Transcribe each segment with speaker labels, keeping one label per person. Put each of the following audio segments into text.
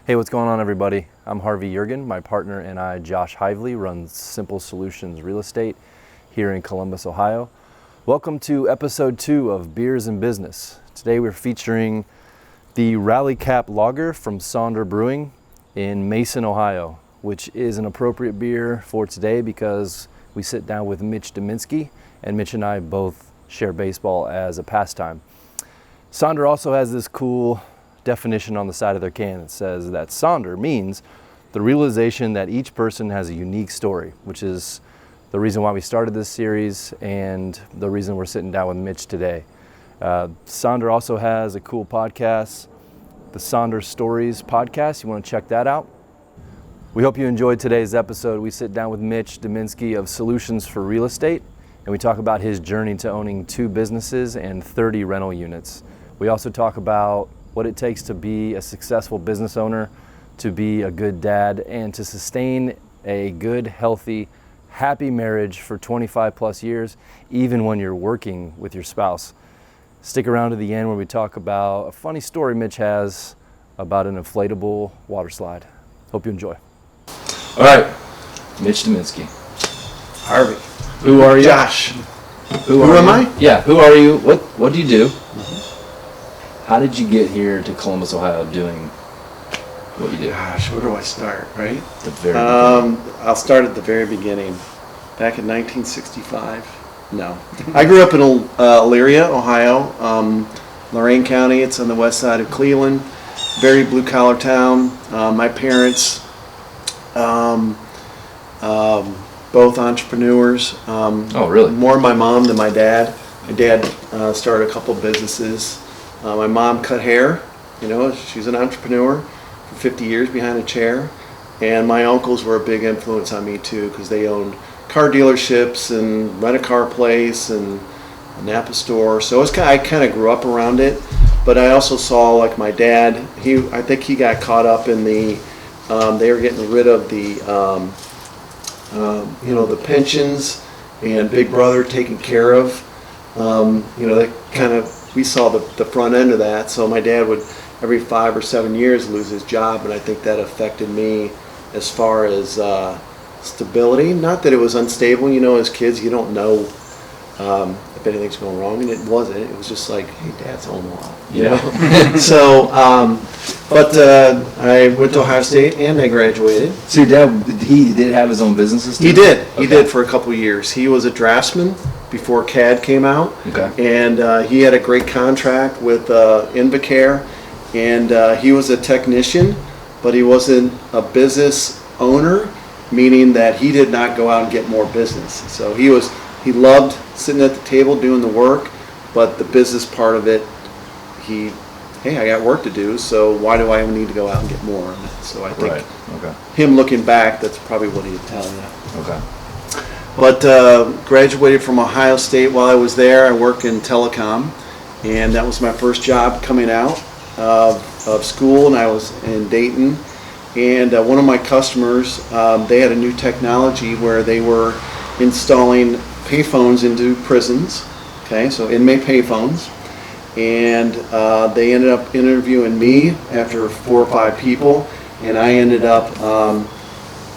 Speaker 1: Hey, what's going on, everybody? I'm Harvey Yergin. My partner and I, Josh Hively, runs Simple Solutions Real Estate here in Columbus, Ohio. Welcome to episode 2 of Beers and Business. Today we're featuring the Rally Cap Lager from Sonder Brewing in Mason, Ohio, which is an appropriate beer for today because we sit down with Mitch Dominski, and Mitch and I both share baseball as a pastime. Sonder also has this cool definition on the side of their can that says that Sonder means the realization that each person has a unique story, which is the reason why we started this series and the reason we're sitting down with Mitch today. Sonder also has a cool podcast, the Sonder Stories podcast. You want to check that out? We hope you enjoyed today's episode. We sit down with Mitch Dominski of Solutions for Real Estate, and we talk about his journey to owning 2 businesses and 30 rental units. We also talk about what it takes to be a successful business owner, to be a good dad, and to sustain a good, healthy, happy marriage for 25 plus years, even when you're working with your spouse. Stick around to the end where we talk about a funny story Mitch has about an inflatable water slide. Hope you enjoy. All right, Mitch Dominski.
Speaker 2: Harvey.
Speaker 1: Who are you?
Speaker 2: Josh.
Speaker 1: Who
Speaker 2: am I?
Speaker 1: Yeah, who are you? What do you do? How did you get here to Columbus, Ohio, doing what you do?
Speaker 2: Gosh, where do I start, right?
Speaker 1: The very beginning.
Speaker 2: I'll start at the very beginning. Back in 1965. No. I grew up in Elyria, Ohio, Lorain County. It's on the west side of Cleveland. Very blue-collar town. My parents, both entrepreneurs.
Speaker 1: Oh, really?
Speaker 2: More my mom than my dad. My dad started a couple businesses. My mom cut hair, she's an entrepreneur for 50 years behind a chair. And my uncles were a big influence on me too, because they owned car dealerships and rent-a-car place and a Napa store. So I kind of grew up around it. But I also saw, like, my dad, I think he got caught up in the, they were getting rid of the, the pensions and Big Brother taking care of, that kind of, we saw the front end of that. So my dad would every 5 or 7 years lose his job, and I think that affected me as far as stability. Not that it was unstable, as kids you don't know if anything's going wrong, and it wasn't. It was just like, hey, Dad's home a lot, So, but I went to Ohio State and I graduated.
Speaker 1: So your dad, he did have his own businesses too?
Speaker 2: He did. He did for a couple of years. He was a draftsman before CAD came out.
Speaker 1: Okay.
Speaker 2: And he had a great contract with Invacare, and he was a technician, but he wasn't a business owner, meaning that he did not go out and get more business. So he loved sitting at the table doing the work, but the business part of it, I got work to do, so why do I need to go out and get more? So I think him looking back, that's probably what he'd tell you.
Speaker 1: Okay.
Speaker 2: But graduated from Ohio State. While I was there, I worked in telecom, and that was my first job coming out of school, and I was in Dayton. And one of my customers, they had a new technology where they were installing payphones into prisons, so inmate payphones. And they ended up interviewing me after 4 or 5 people, and I ended up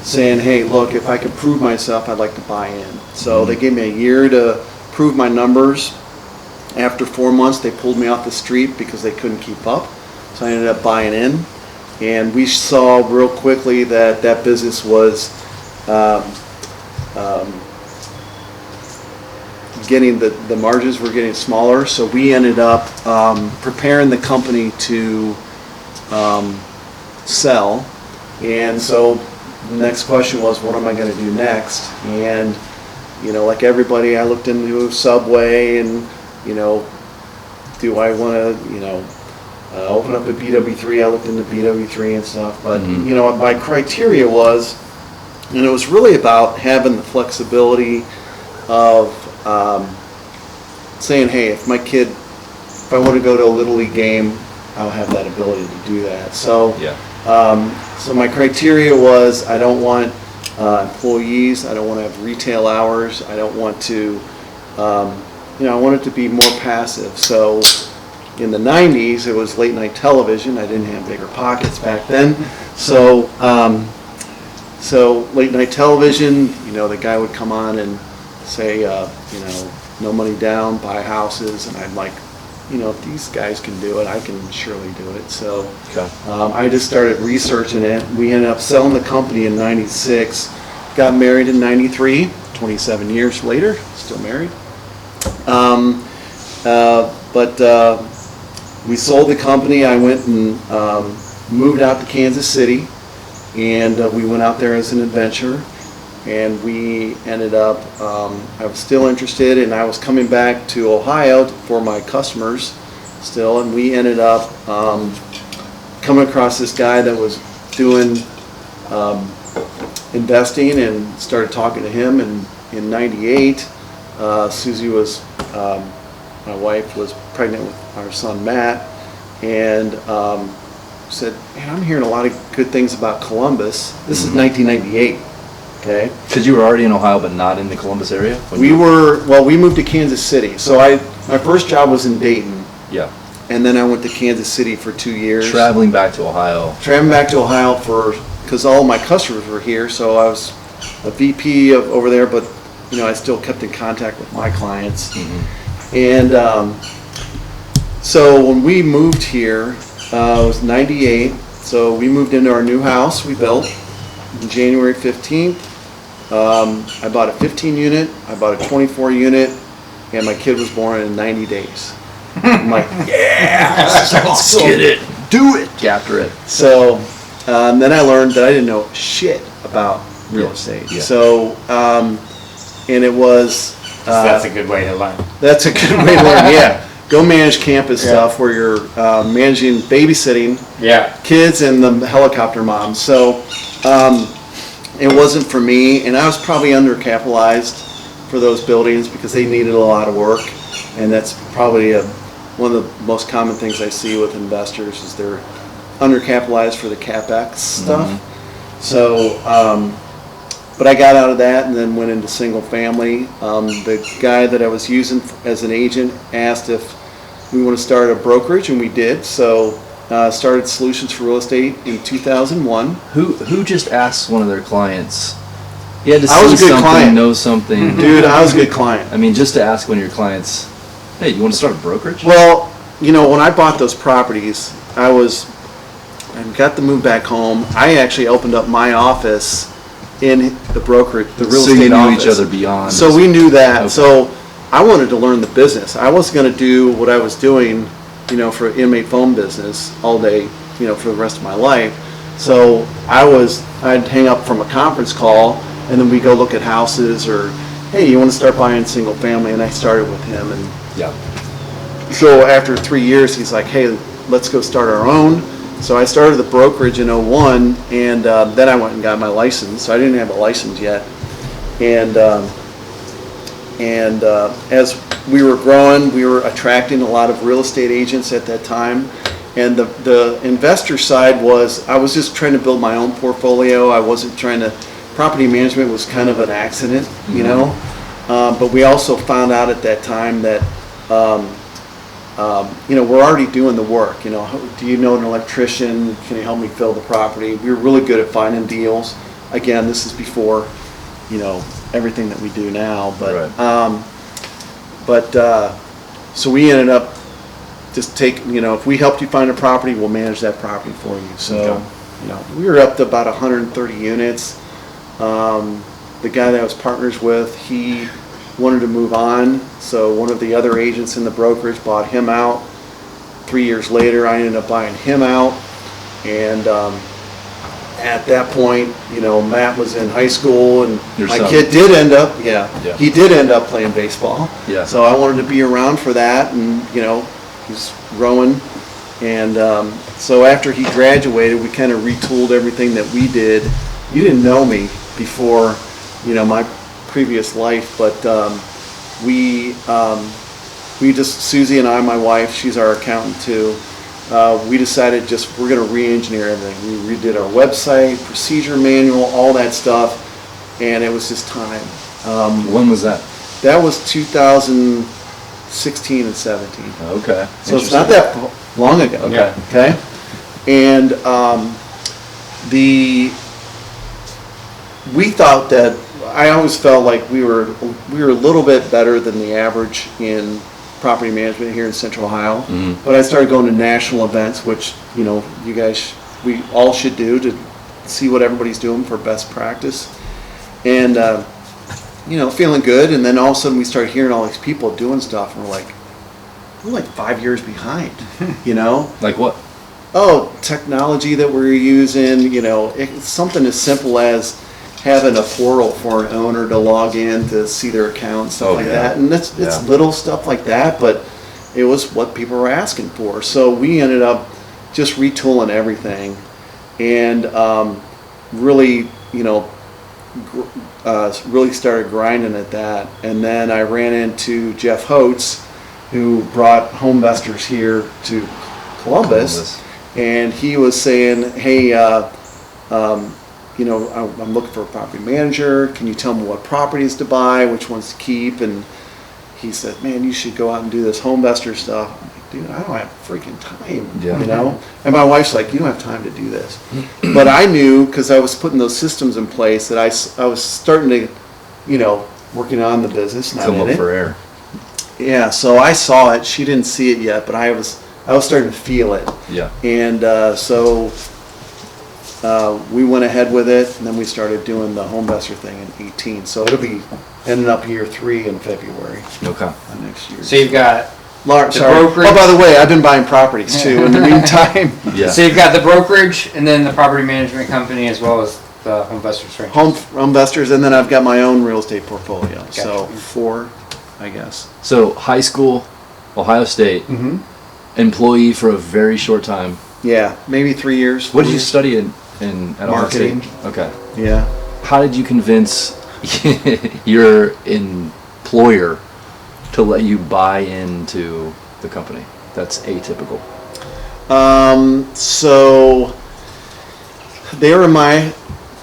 Speaker 2: saying, hey, look, if I could prove myself, I'd like to buy in. So they gave me a year to prove my numbers. After 4 months, they pulled me off the street because they couldn't keep up. So I ended up buying in. And we saw real quickly that business was getting, the margins were getting smaller. So we ended up preparing the company to sell. And so the next question was, what am I going to do next? And, like everybody, I looked into Subway and, do I want to, open up a BW3? I looked into BW3 and stuff. But, my criteria was, and it was really about having the flexibility of saying, hey, if I want to go to a Little League game, I'll have that ability to do that. So, so my criteria was, I don't want employees, I don't want to have retail hours, I don't want to, I want it to be more passive. So in the 90s, it was late night television. I didn't have bigger pockets back then. So, so late night television, the guy would come on and say, no money down, buy houses. And I'm like, if these guys can do it, I can surely do it. So I just started researching it. We ended up selling the company in 96, got married in 93, 27 years later, still married. But we sold the company. I went and moved out to Kansas City, and we went out there as an adventure. And we ended up, I was still interested, and I was coming back to Ohio for my customers still, and we ended up coming across this guy that was doing investing, and started talking to him. And in 98, Susie was, my wife was pregnant with our son Matt, and said, man, I'm hearing a lot of good things about Columbus. This is 1998. Okay.
Speaker 1: Because you were already in Ohio, but not in the Columbus area?
Speaker 2: We moved to Kansas City. So my first job was in Dayton.
Speaker 1: Yeah.
Speaker 2: And then I went to Kansas City for 2 years.
Speaker 1: Traveling back to Ohio.
Speaker 2: Because all my customers were here. So I was a VP over there, but I still kept in contact with my clients. Mm-hmm. And so when we moved here, it was 98. So we moved into our new house we built on January 15th. I bought a 15 unit, I bought a 24 unit, and my kid was born in 90 days. I'm like, yeah, that's awesome. Get it. Do it.
Speaker 1: Get after it.
Speaker 2: So then I learned that I didn't know shit about real estate. Yeah. So, and it was...
Speaker 3: that's a good way to learn.
Speaker 2: That's a good way to learn, yeah. Go manage campus stuff where you're managing babysitting kids and the helicopter moms. So it wasn't for me, and I was probably undercapitalized for those buildings because they needed a lot of work, and that's probably one of the most common things I see with investors is they're undercapitalized for the CapEx stuff. Mm-hmm. So, but I got out of that and then went into single family. The guy that I was using as an agent asked if we want to start a brokerage, and we did. So started Solutions for Real Estate in 2001.
Speaker 1: Who just asks one of their clients? You had to
Speaker 2: I was
Speaker 1: see
Speaker 2: a good
Speaker 1: something,
Speaker 2: client.
Speaker 1: know something.
Speaker 2: Dude, I was a good client.
Speaker 1: I mean, just to ask one of your clients, hey, you want to start a brokerage?
Speaker 2: Well, when I bought those properties, I got to move back home. I actually opened up my office in the brokerage, the real estate office. So you knew
Speaker 1: each other beyond.
Speaker 2: So we knew that.
Speaker 1: Okay.
Speaker 2: So I wanted to learn the business. I wasn't going to do what I was doing, for inmate phone business all day, for the rest of my life. So I'd hang up from a conference call, and then we go look at houses, or, hey, you want to start buying single family? And I started with him. And so after 3 years, he's like, hey, let's go start our own. So I started the brokerage in 01, and then I went and got my license. So I didn't have a license yet. And as we were growing, we were attracting a lot of real estate agents at that time. And the investor side was, I was just trying to build my own portfolio. I wasn't trying to, property management was kind of an accident, but we also found out at that time that, we're already doing the work. Do you know an electrician? Can you help me fill the property? We were really good at finding deals. Again, this is before, everything that we do now. But,
Speaker 1: right.
Speaker 2: So we ended up just taking, if we helped you find a property, we'll manage that property for you. So, we were up to about 130 units. The guy that I was partners with, he wanted to move on, so one of the other agents in the brokerage bought him out. 3 years later, I ended up buying him out, and at that point, Matt was in high school, and my kid did end up, he did end up playing baseball. Yeah. So I wanted to be around for that, and he's growing, and so after he graduated, we kind of retooled everything that we did. You didn't know me before, my previous life, but we just, Susie and I, my wife, she's our accountant too, we decided we're going to re-engineer everything. We redid our website, procedure manual, all that stuff, and it was just time.
Speaker 1: When was that?
Speaker 2: That was 2007, 16 and 17.
Speaker 1: Okay.
Speaker 2: So it's not that long ago.
Speaker 1: Okay.
Speaker 2: Okay. And we thought that, I always felt like we were a little bit better than the average in property management here in Central Ohio. But I started going to national events, which, you know, you guys, we all should do to see what everybody's doing for best practice. And, you know, feeling good. And then all of a sudden we started hearing all these people doing stuff, and we're like 5 years behind, you know?
Speaker 1: Like what?
Speaker 2: Oh, technology that we're using, you know, it's something as simple as having a portal for an owner to log in to see their account, stuff like that. And it's little stuff like that, but it was what people were asking for. So we ended up just retooling everything and really, you know, really started grinding at that. And then I ran into Jeff Holtz, who brought Homevestors here to Columbus. And he was saying, hey, you know, I'm looking for a property manager. Can you tell me what properties to buy, which ones to keep? And he said, man, you should go out and do this Homevestor stuff. I'm like, dude, I don't have freaking time, you know? And my wife's like, you don't have time to do this. But I knew, because I was putting those systems in place, that I was starting to, you know, working on the business. Not
Speaker 1: Come
Speaker 2: in
Speaker 1: up
Speaker 2: it.
Speaker 1: for air.
Speaker 2: Yeah, so I saw it. She didn't see it yet, but I was starting to feel it.
Speaker 1: Yeah.
Speaker 2: And so we went ahead with it, and then we started doing the Homevestor thing in 18. So it'll be ending up year 3 in February
Speaker 1: Okay.
Speaker 2: of next year.
Speaker 3: So you've got
Speaker 2: Large,
Speaker 3: the
Speaker 2: sorry.
Speaker 3: brokerage.
Speaker 2: Oh, by the way, I've been buying properties too in the meantime.
Speaker 1: Yeah.
Speaker 3: So you've got the brokerage and then the property management company as well as the Homevestors franchise.
Speaker 2: Homevestors, and then I've got my own real estate portfolio.
Speaker 3: Gotcha.
Speaker 2: So 4, I guess.
Speaker 1: So high school, Ohio State, employee for a very short time.
Speaker 2: Yeah, maybe 3 years.
Speaker 1: What did
Speaker 2: 4
Speaker 1: you
Speaker 2: years.
Speaker 1: study at Ohio State?
Speaker 2: Marketing.
Speaker 1: Okay.
Speaker 2: Yeah.
Speaker 1: How did you convince your employer to let you buy into the company? That's atypical.
Speaker 2: So they were my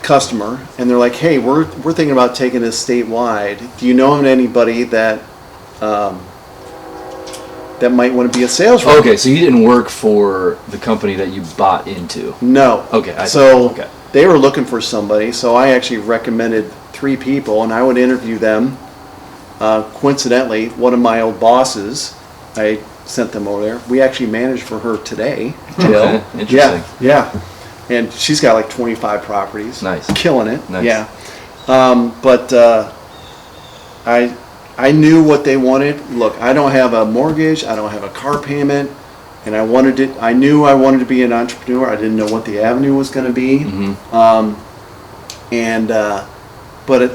Speaker 2: customer, and they're like, "Hey, we're thinking about taking this statewide. Do you know of anybody that that might want to be a sales rep?"
Speaker 1: Okay, so you didn't work for the company that you bought into.
Speaker 2: No.
Speaker 1: Okay, okay.
Speaker 2: They were looking for somebody, so I actually recommended 3 people, and I would interview them. Coincidentally, one of my old bosses, I sent them over there. We actually managed for her today. Jill.
Speaker 1: Interesting.
Speaker 2: Yeah. And she's got like 25 properties.
Speaker 1: Nice.
Speaker 2: Killing it.
Speaker 1: Nice.
Speaker 2: Yeah. But I knew what they wanted. Look, I don't have a mortgage. I don't have a car payment. And I knew I wanted to be an entrepreneur. I didn't know what the avenue was going to be. But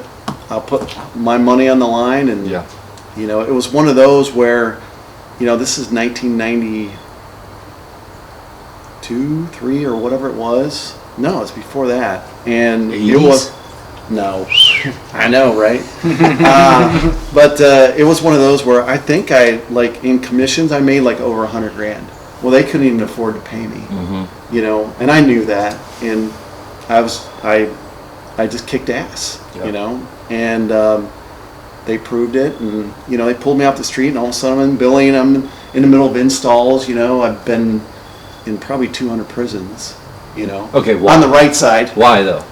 Speaker 2: I'll put my money on the line. And,
Speaker 1: Yeah.
Speaker 2: you know, it was one of those where, you know, this is 1992, 3 or whatever it was. No, it's before that. And
Speaker 1: 80s?
Speaker 2: it was, no, I know, right? But it was one of those where I think like in commissions, I made like over $100,000. Well, they couldn't even afford to pay me, you know, and I knew that. And I just kicked ass,
Speaker 1: Yeah.
Speaker 2: you know, and they proved it. And, you know, they pulled me off the street, and all of a sudden I'm in billing. I'm in the middle of installs, you know. I've been in probably 200 prisons, you know.
Speaker 1: Okay, why?
Speaker 2: On the right side.
Speaker 1: Why though?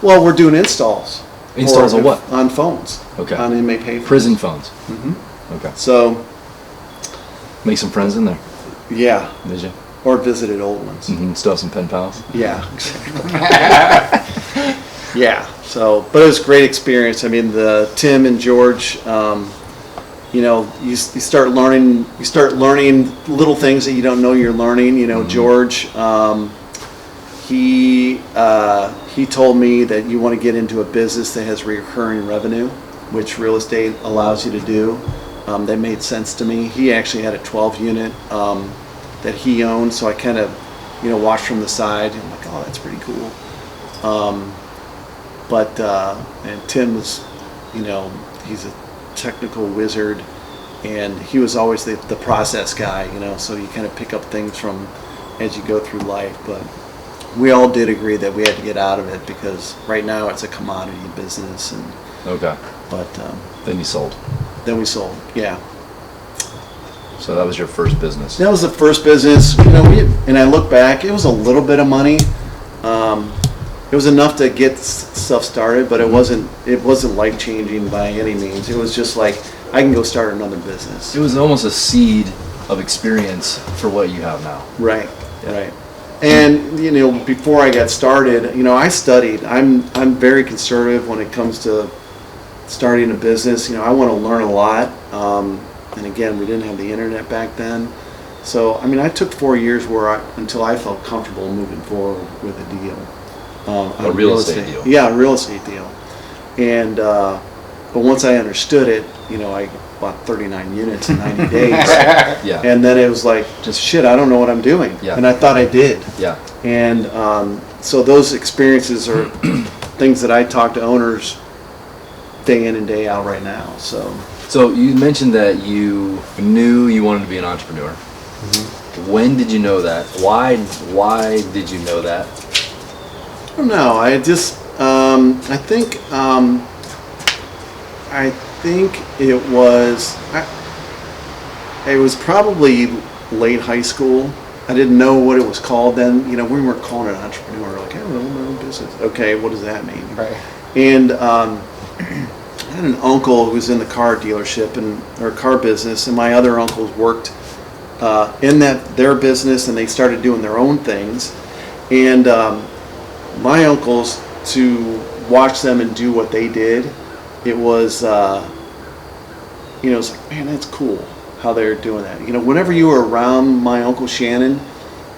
Speaker 2: Well, we're doing installs.
Speaker 1: Installs on what?
Speaker 2: On phones.
Speaker 1: Okay.
Speaker 2: On inmate pay phones.
Speaker 1: Prison phones. Okay.
Speaker 2: So,
Speaker 1: Make some friends in there.
Speaker 2: yeah.
Speaker 1: Did you?
Speaker 2: Or visited old ones.
Speaker 1: Still have some pen pals.
Speaker 2: Yeah, exactly. Yeah. So, but it was a great experience. I mean, Tim and George, you know, you start learning little things that you don't know you're learning. You know, George, he told me that you want to get into a business that has recurring revenue, which real estate allows you to do. That made sense to me. He actually had a 12-unit that he owned, so I kind of, you know, watched from the side. I'm like, oh, that's pretty cool. And Tim was, you know, he's a technical wizard, and he was always the process guy, you know, so you kind of pick up things from as you go through life. But we all did agree that we had to get out of it because right now it's a commodity business. And
Speaker 1: Okay.
Speaker 2: but
Speaker 1: Then you sold.
Speaker 2: then we sold, yeah.
Speaker 1: So that was your first business.
Speaker 2: That was the first business. And I look back, it was a little bit of money. It was enough to get stuff started, but it wasn't life changing by any means. It was just like, I can go start another business.
Speaker 1: It was almost a seed of experience for what you have now.
Speaker 2: Right, right. And before I got started, I studied. I'm very conservative when it comes to starting a business. I want to learn a lot. And again, we didn't have the internet back then. So, I took 4 years until I felt comfortable moving forward with a deal.
Speaker 1: A real estate deal.
Speaker 2: Yeah, a real estate deal. And, but once I understood it, I bought 39 units in 90 days.
Speaker 1: Yeah.
Speaker 2: And then it was like, just shit, I don't know what I'm doing.
Speaker 1: Yeah.
Speaker 2: And I thought I did.
Speaker 1: Yeah.
Speaker 2: And so those experiences are things that I talk to owners day in and day out right now.
Speaker 1: So you mentioned that you knew you wanted to be an entrepreneur. Mm-hmm. When did you know that? Why did you know that?
Speaker 2: I don't know. I just I think it was probably late high school. I didn't know what it was called then. We weren't calling it entrepreneur. Like, I don't know my own business. Okay, what does that mean?
Speaker 3: Right.
Speaker 2: And I had an uncle who was in the car dealership or car business, and my other uncles worked in their business, and they started doing their own things. And my uncles, to watch them and do what they did, it was it's like, man, that's cool how they're doing that. Whenever you were around my Uncle Shannon,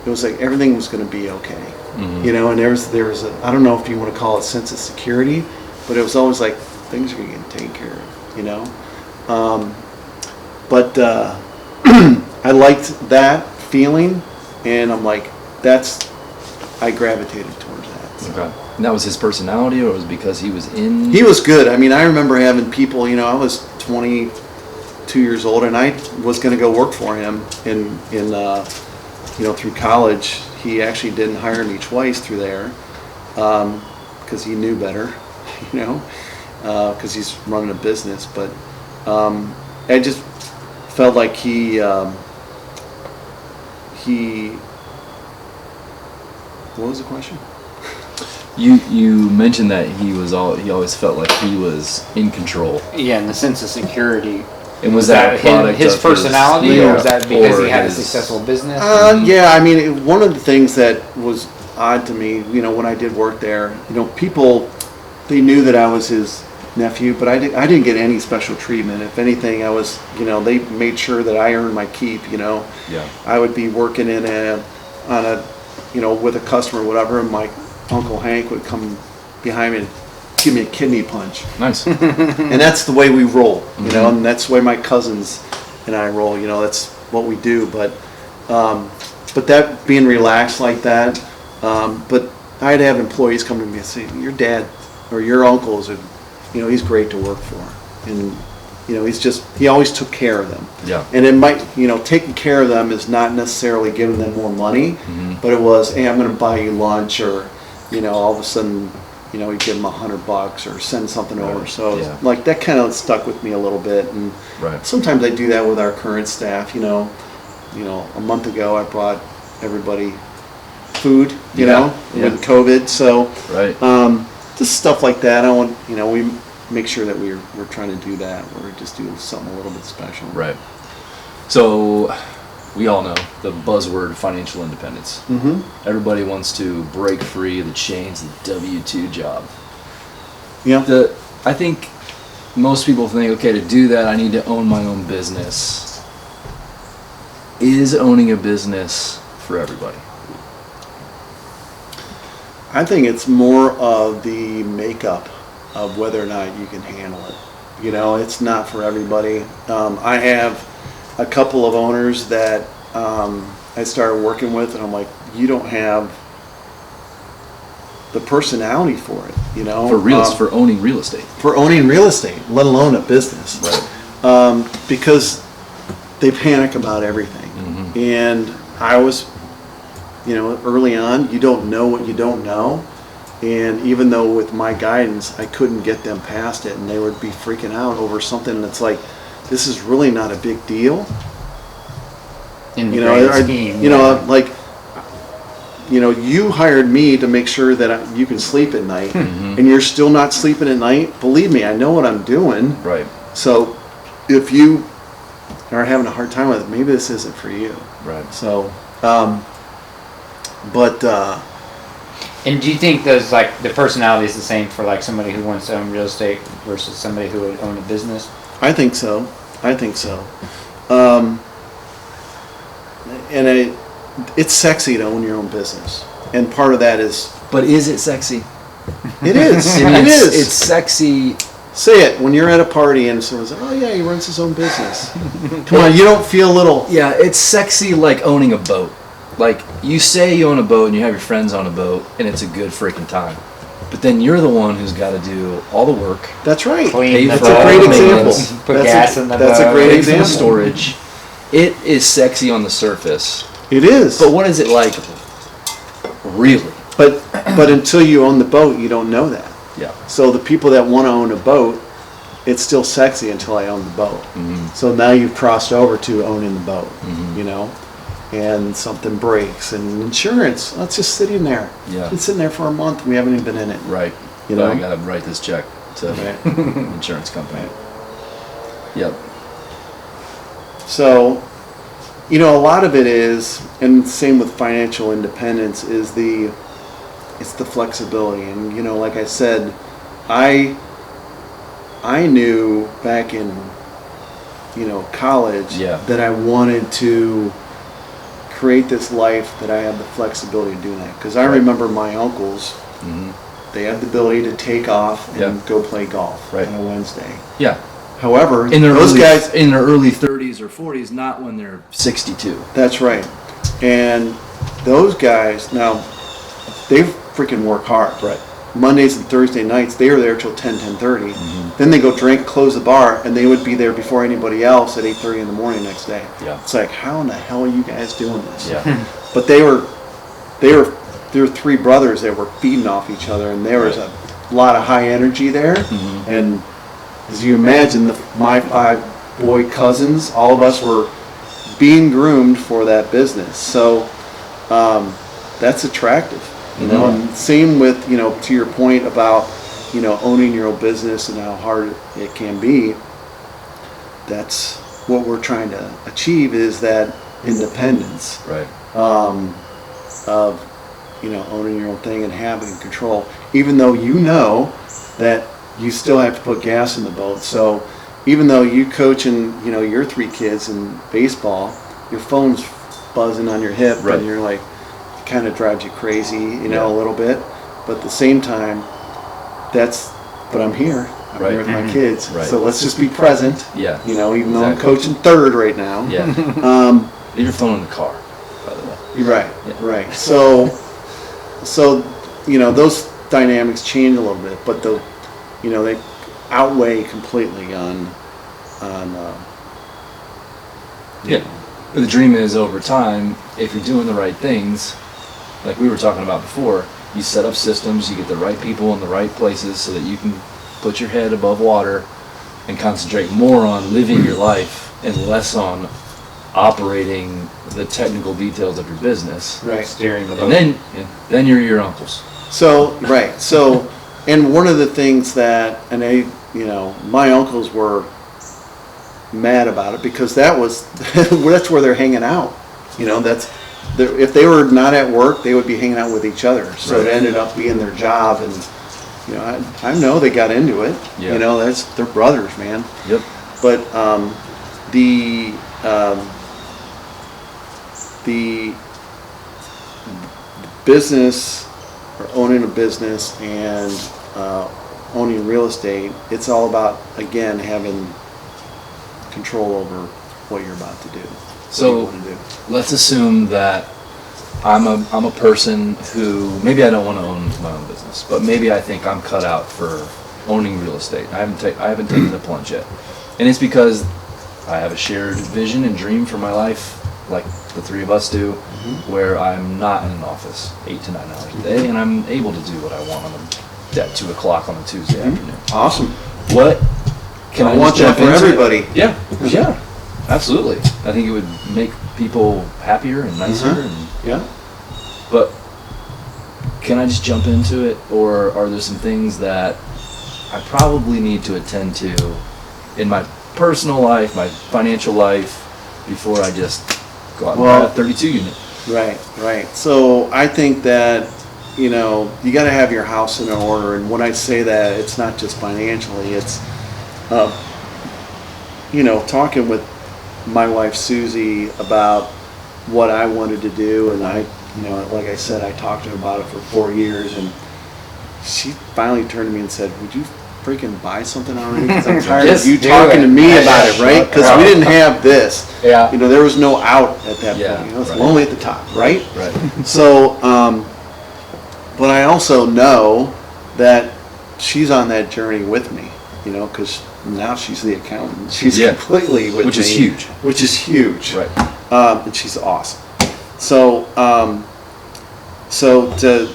Speaker 2: it was like everything was going to be okay. Mm-hmm. And there was a, I don't know if you want to call it a sense of security, but it was always like things are going to get taken care of, But I liked that feeling, and I'm like, I gravitated towards that. So.
Speaker 1: Okay. And that was his personality, or was it because he was in?
Speaker 2: He was good. I remember having people, I was 22 years old, and I was going to go work for him through college. He actually didn't hire me twice through there because he knew better, because he's running a business. But I just felt like he what was the question?
Speaker 1: You mentioned that he always felt like he was in control.
Speaker 3: Yeah, and the sense of security.
Speaker 1: And was that a product
Speaker 3: his
Speaker 1: of
Speaker 3: personality, or was that because he had a successful business?
Speaker 2: Yeah, one of the things that was odd to me, when I did work there, people, they knew that I was his nephew, but I didn't get any special treatment. If anything, I was, they made sure that I earned my keep.
Speaker 1: Yeah.
Speaker 2: I would be working with a customer or whatever, and my Uncle Hank would come behind me and give me a kidney punch.
Speaker 1: Nice.
Speaker 2: And that's the way we roll, and that's the way my cousins and I roll. That's what we do. But that being relaxed like that, but I'd have employees come to me and say, "Your dad or your uncles are, he's great to work for," and he always took care of them.
Speaker 1: Yeah.
Speaker 2: And it might, taking care of them is not necessarily giving them more money, but it was, hey, I'm going to buy you lunch, or all of a sudden, you give them $100 or send something over. So like that kind of stuck with me a little bit. And sometimes I do that with our current staff. A month ago I brought everybody food, with COVID. So just stuff like that. I want, we make sure that we're trying to do that. We're just doing something a little bit special.
Speaker 1: Right. So we all know the buzzword financial independence. Mm-hmm. Everybody wants to break free of the chains of the W-2 job.
Speaker 2: Yeah.
Speaker 1: I think most people think, okay, to do that, I need to own my own business. Is owning a business for everybody?
Speaker 2: I think it's more of the makeup of whether or not you can handle it. It's not for everybody. I have a couple of owners that I started working with, and I'm like, you don't have the personality for it,
Speaker 1: For owning real estate.
Speaker 2: For owning real estate, let alone a business.
Speaker 1: Right.
Speaker 2: Because they panic about everything. Mm-hmm. And I was, early on, you don't know what you don't know. And even though with my guidance, I couldn't get them past it, and they would be freaking out over something that's like, this is really not a big deal.
Speaker 3: In the
Speaker 2: You know,
Speaker 3: grand scheme,
Speaker 2: you know,
Speaker 3: yeah.
Speaker 2: like, you know, you hired me to make sure that you can sleep at night, and you're still not sleeping at night. Believe me, I know what I'm doing.
Speaker 1: Right.
Speaker 2: So, if you are having a hard time with it, maybe this isn't for you.
Speaker 1: Right.
Speaker 2: So,
Speaker 3: And do you think those, like, the personality is the same for, like, somebody who wants to own real estate versus somebody who would own a business?
Speaker 2: I think so. I think so. And it's sexy to own your own business, and part of that is
Speaker 1: But is it sexy?
Speaker 2: it is.
Speaker 1: I mean,
Speaker 2: It is.
Speaker 1: It's sexy.
Speaker 2: Say it when you're at a party and someone's like, "Oh yeah, he runs his own business." Come on, you don't feel a little.
Speaker 1: Yeah, it's sexy like owning a boat. Like, you say you own a boat and you have your friends on a boat, and it's a good freaking time. But then you're the one who's got to do all the work.
Speaker 2: That's right.
Speaker 3: Clean the
Speaker 2: That's a great
Speaker 3: boat,
Speaker 2: example.
Speaker 3: Put
Speaker 2: That's
Speaker 3: gas
Speaker 2: a,
Speaker 3: in the
Speaker 2: That's
Speaker 3: boat.
Speaker 2: a great
Speaker 1: Pay for the
Speaker 2: example.
Speaker 1: storage. It is sexy on the surface.
Speaker 2: It is.
Speaker 1: But what is it like really?
Speaker 2: But until you own the boat, you don't know that.
Speaker 1: Yeah.
Speaker 2: So the people that want to own a boat, it's still sexy until I own the boat.
Speaker 1: Mm-hmm.
Speaker 2: So now you've crossed over to owning the boat, you know, and something breaks and insurance. It's just sitting there.
Speaker 1: Yeah.
Speaker 2: It's sitting there for a month. We haven't even been in it.
Speaker 1: Right.
Speaker 2: You
Speaker 1: But
Speaker 2: know?
Speaker 1: I got to write this check to
Speaker 2: Right.
Speaker 1: insurance company. Yep.
Speaker 2: So, you know, a lot of it is, and same with financial independence, is it's the flexibility. And, you know, like I said, I knew back in, you know, college
Speaker 1: Yeah.
Speaker 2: that I wanted to create this life that I had the flexibility of doing that. Because I
Speaker 1: Right.
Speaker 2: remember my uncles, they had the ability to take off and
Speaker 1: Yeah.
Speaker 2: go play golf
Speaker 1: Right.
Speaker 2: on a Wednesday.
Speaker 1: Yeah.
Speaker 2: However,
Speaker 1: In their
Speaker 2: those
Speaker 1: early,
Speaker 2: guys,
Speaker 1: in their early 30s or 40s, not when they're 62.
Speaker 2: that's right. And those guys, now, they freaking work hard.
Speaker 1: Right.
Speaker 2: Mondays and Thursday nights, they were there till 10:30. Then they go drink, close the bar, and they would be there before anybody else at 8:30 in the morning next day.
Speaker 1: Yeah.
Speaker 2: It's like, how in the hell are you guys doing this?
Speaker 1: Yeah.
Speaker 2: But there were three brothers that were feeding off each other, and there was a lot of high energy there. And as you imagine, my 5 boy cousins, all of us were being groomed for that business. So that's attractive, you know. And same with, you know, to your point about, you know, owning your own business and how hard it can be. That's what we're trying to achieve, is that independence
Speaker 1: Right.
Speaker 2: of, you know, owning your own thing and having control, even though you know that you still have to put gas in the boat. So even though you coaching, you know, your 3 kids in baseball, your phone's buzzing on your hip,
Speaker 1: Right.
Speaker 2: and you're like, it kind of drives you crazy, you know,
Speaker 1: Yeah.
Speaker 2: a little bit. But at the same time, but I'm here. I'm
Speaker 1: Right.
Speaker 2: here with my kids.
Speaker 1: Right.
Speaker 2: So let's just be present.
Speaker 1: Yeah.
Speaker 2: You know, even though I'm
Speaker 1: Exactly.
Speaker 2: coaching third right now.
Speaker 1: Yeah. Leave your phone in the car, by the way.
Speaker 2: You're right,
Speaker 1: Yeah.
Speaker 2: right. So, you know, those dynamics change a little bit, but you know, they outweigh completely on.
Speaker 1: Yeah. But the dream is, over time, if you're doing the right things, like we were talking about before, you set up systems, you get the right people in the right places so that you can put your head above water and concentrate more on living your life and less on operating the technical details of your business.
Speaker 2: Right.
Speaker 3: Steering the boat.
Speaker 1: And then you're your uncles.
Speaker 2: So right. So, and one of the things that, and you know, my uncles were mad about it because that's where they're hanging out. You know, if they were not at work, they would be hanging out with each other. So
Speaker 1: Right.
Speaker 2: it ended up being their job, and you know, I know they got into it.
Speaker 1: Yeah.
Speaker 2: You know, they're brothers, man.
Speaker 1: Yep.
Speaker 2: But the business, or owning a business, and owning real estate, it's all about, again, having control over what you're about to do.
Speaker 1: So
Speaker 2: what you wanna do.
Speaker 1: let's assume that I'm a person who, maybe I don't want to own my own business, but maybe I think I'm cut out for owning real estate. I haven't taken the plunge yet, and it's because I have a shared vision and dream for my life, like the 3 of us do, where I'm not in an office 8 to 9 hours a day, and I'm able to do what I want at 2 o'clock on a Tuesday afternoon.
Speaker 2: Awesome.
Speaker 1: What can I
Speaker 2: I want
Speaker 1: just
Speaker 2: that
Speaker 1: jump
Speaker 2: for
Speaker 1: into?
Speaker 2: everybody.
Speaker 1: Yeah, absolutely. I think it would make people happier and nicer.
Speaker 2: Uh-huh.
Speaker 1: And,
Speaker 2: Yeah.
Speaker 1: but can I just jump into it, or are there some things that I probably need to attend to in my personal life, my financial life, before I just go out and buy a 32 unit?
Speaker 2: Right. So I think that, you got to have your house in order. And when I say that, it's not just financially, it's, talking with my wife Susie about what I wanted to do. And like I said, I talked to her about it for 4 years, and she finally turned to me and said, "Would you freaking buy something already? Because I'm tired of
Speaker 3: Just
Speaker 2: you
Speaker 3: do
Speaker 2: talking
Speaker 3: it.
Speaker 2: to me about it, right? Because we didn't have this.
Speaker 3: Yeah.
Speaker 2: There was no out at that
Speaker 1: Yeah,
Speaker 2: point. It's
Speaker 1: right.
Speaker 2: lonely at the top, right?
Speaker 1: Right.
Speaker 2: So, but I also know that she's on that journey with me, because now she's the accountant. She's
Speaker 1: Yeah.
Speaker 2: completely with
Speaker 1: Which
Speaker 2: me.
Speaker 1: is huge.
Speaker 2: Which is huge.
Speaker 1: Right.
Speaker 2: And she's awesome. So, to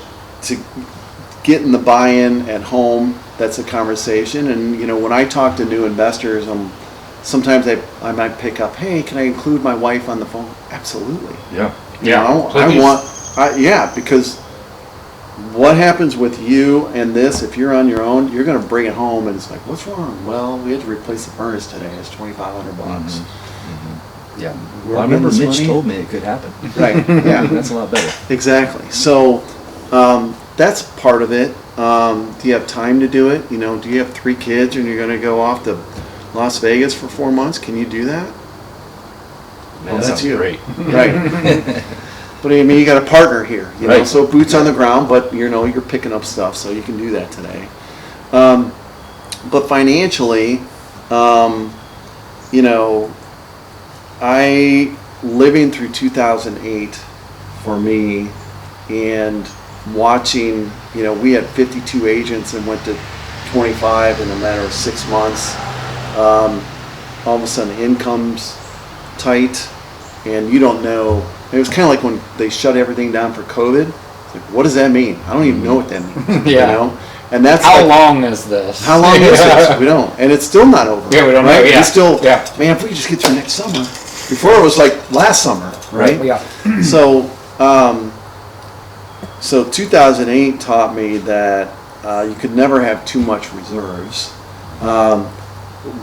Speaker 2: getting the buy-in at home, that's a conversation. And, when I talk to new investors, sometimes I might pick up, "Hey, can I include my wife on the phone?" Absolutely.
Speaker 1: Yeah.
Speaker 2: Because what happens with you and this, if you're on your own, you're going to bring it home and it's like, "What's wrong?" "Well, we had to replace the furnace today. It's $2,500.
Speaker 1: Yeah.
Speaker 2: We're
Speaker 1: Well, I remember
Speaker 2: getting
Speaker 1: Mitch
Speaker 2: this money.
Speaker 1: told me it could happen.
Speaker 2: Right. Yeah.
Speaker 1: That's a lot better.
Speaker 2: Exactly. So that's part of it. Do you have time to do it? Do you have 3 kids and you're going to go off to Las Vegas for 4 months? Can you do that?
Speaker 1: Man,
Speaker 2: Well,
Speaker 1: that
Speaker 2: that's
Speaker 1: sounds
Speaker 2: you.
Speaker 1: great.
Speaker 2: Right. But I mean, you got a partner here,
Speaker 1: Right.
Speaker 2: so boots on the ground, but you're picking up stuff, so you can do that today. But financially, I living through 2008 for me, and watching, we had 52 agents and went to 25 in a matter of 6 months. All of a sudden, income's tight, and you don't know. It was kind of like when they shut everything down for COVID. It's like, what does that mean? I don't even know what that means.
Speaker 3: Yeah.
Speaker 2: And that's
Speaker 3: How
Speaker 2: like,
Speaker 3: long is this?
Speaker 2: How long is this? We don't, and it's still not over.
Speaker 3: Yeah, we don't know,
Speaker 2: right?
Speaker 3: yeah.
Speaker 2: We still,
Speaker 3: Yeah.
Speaker 2: man, if we could just get through next summer. Before it was like last summer, right?
Speaker 3: Yeah.
Speaker 2: So, so 2008 taught me that you could never have too much reserves.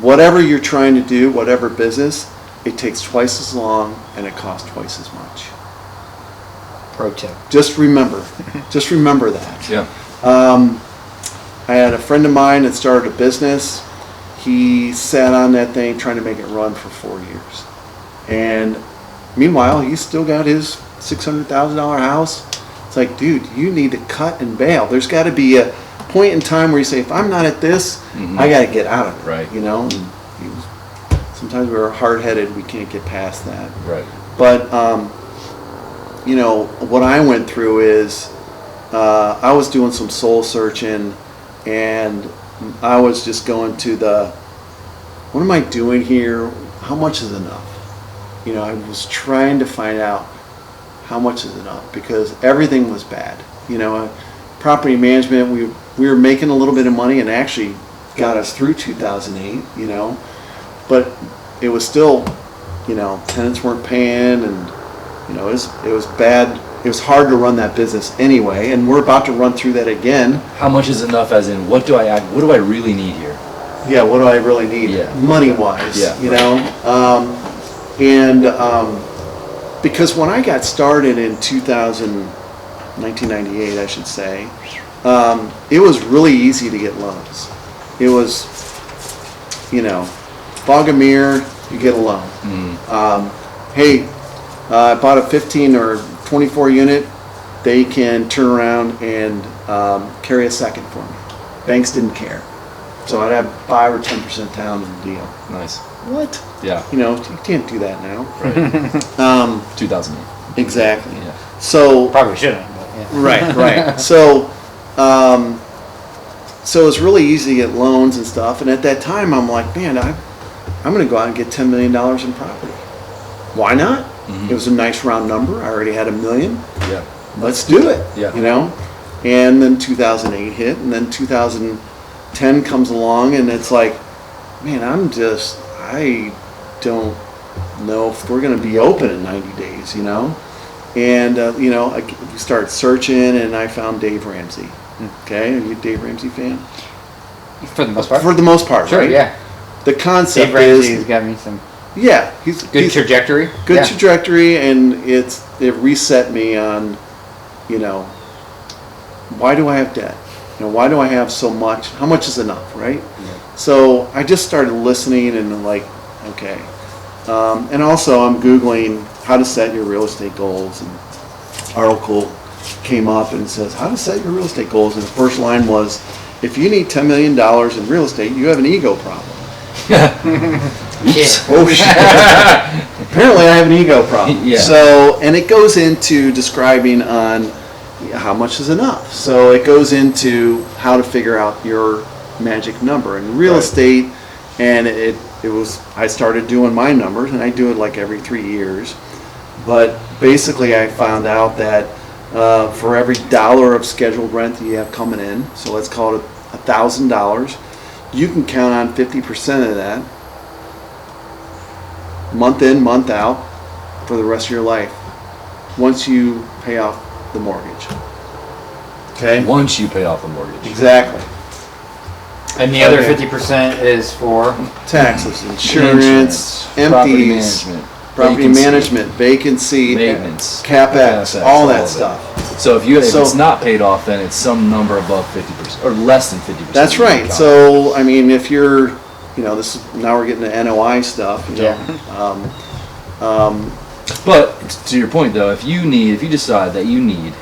Speaker 2: Whatever you're trying to do, whatever business, it takes twice as long and it costs twice as much.
Speaker 3: Pro tip.
Speaker 2: Just remember that.
Speaker 1: Yeah.
Speaker 2: I had a friend of mine that started a business. He sat on that thing trying to make it run for 4 years. And meanwhile, he's still got his $600,000 house. It's like, dude, you need to cut and bail. There's got to be a point in time where you say, if I'm not at this, I got to get out of it.
Speaker 1: Right.
Speaker 2: And sometimes we're hard-headed. We can't get past that.
Speaker 1: Right.
Speaker 2: But, what I went through is I was doing some soul searching, and I was just going to what am I doing here? How much is enough? I was trying to find out how much is enough, because everything was bad. Property management, we were making a little bit of money and actually got us through 2008, but it was still, tenants weren't paying, and it was bad. It was hard to run that business anyway, and we're about to run through that again.
Speaker 1: How much is enough, as in, what do I add? What do I really need here?
Speaker 2: Yeah, what do I really need?
Speaker 1: Yeah.
Speaker 2: Money-wise,
Speaker 1: Yeah,
Speaker 2: because when I got started in 1998, I should say, it was really easy to get loans. It was, fog a mirror, you get a loan. Hey, I bought a 15 or 24 unit, they can turn around and carry a second for me. Banks didn't care. So I'd have 5 or 10% down in the deal.
Speaker 1: Nice.
Speaker 2: What?
Speaker 1: Yeah.
Speaker 2: You can't do that now.
Speaker 1: Right. 2008.
Speaker 2: Exactly.
Speaker 1: Yeah.
Speaker 2: So
Speaker 3: Probably shouldn't. But yeah.
Speaker 2: right. So it's really easy to get loans and stuff. And at that time, I'm like, man, I'm going to go out and get $10 million in property. Why not?
Speaker 1: Mhm.
Speaker 2: It was a nice round number. I already had $1 million.
Speaker 1: Yeah.
Speaker 2: Let's do it.
Speaker 1: Yeah.
Speaker 2: And then 2008 hit, and then 2010 comes along, and it's like, man, I don't know if we're going to be open in 90 days, And, we started searching, and I found Dave Ramsey. Okay, are you a Dave Ramsey fan?
Speaker 3: For the most part.
Speaker 2: For the most part,
Speaker 3: Sure,
Speaker 2: right?
Speaker 3: yeah.
Speaker 2: The concept
Speaker 3: Dave Ramsey's
Speaker 2: is,
Speaker 3: got me some
Speaker 2: he's
Speaker 3: good trajectory.
Speaker 2: good
Speaker 3: Yeah.
Speaker 2: trajectory, and it reset me on, why do I have debt? Why do I have so much? How much is enough, right? So I just started listening and okay. And also I'm Googling how to set your real estate goals, and article came up and says how to set your real estate goals, and the first line was, if you need $10 million in real estate, you have an ego problem. Oh shit. Apparently I have an ego problem.
Speaker 1: Yeah.
Speaker 2: So, and it goes into describing on how much is enough. So it goes into how to figure out your magic number in real estate, and I started doing my numbers, and I do it like every 3 years. But basically I found out that for every dollar of scheduled rent that you have coming in, so let's call it $1,000, you can count on 50% of that month in, month out for the rest of your life once you pay off the mortgage. Okay?
Speaker 1: Once you pay off the mortgage.
Speaker 2: Exactly.
Speaker 3: And the other
Speaker 2: Okay.
Speaker 3: 50% is for
Speaker 2: Taxes, insurance,
Speaker 1: property
Speaker 2: empties,
Speaker 1: management,
Speaker 2: property
Speaker 1: vacancy,
Speaker 2: management, vacancy,
Speaker 1: maintenance,
Speaker 2: CapEx, all that
Speaker 1: of it.
Speaker 2: stuff.
Speaker 1: So if
Speaker 2: So-
Speaker 1: it's not paid off, then it's some number above 50% or less than 50%.
Speaker 2: That's right. So, I mean, if you're, this is, now we're getting to NOI stuff.
Speaker 1: But to your point though, if you decide that you need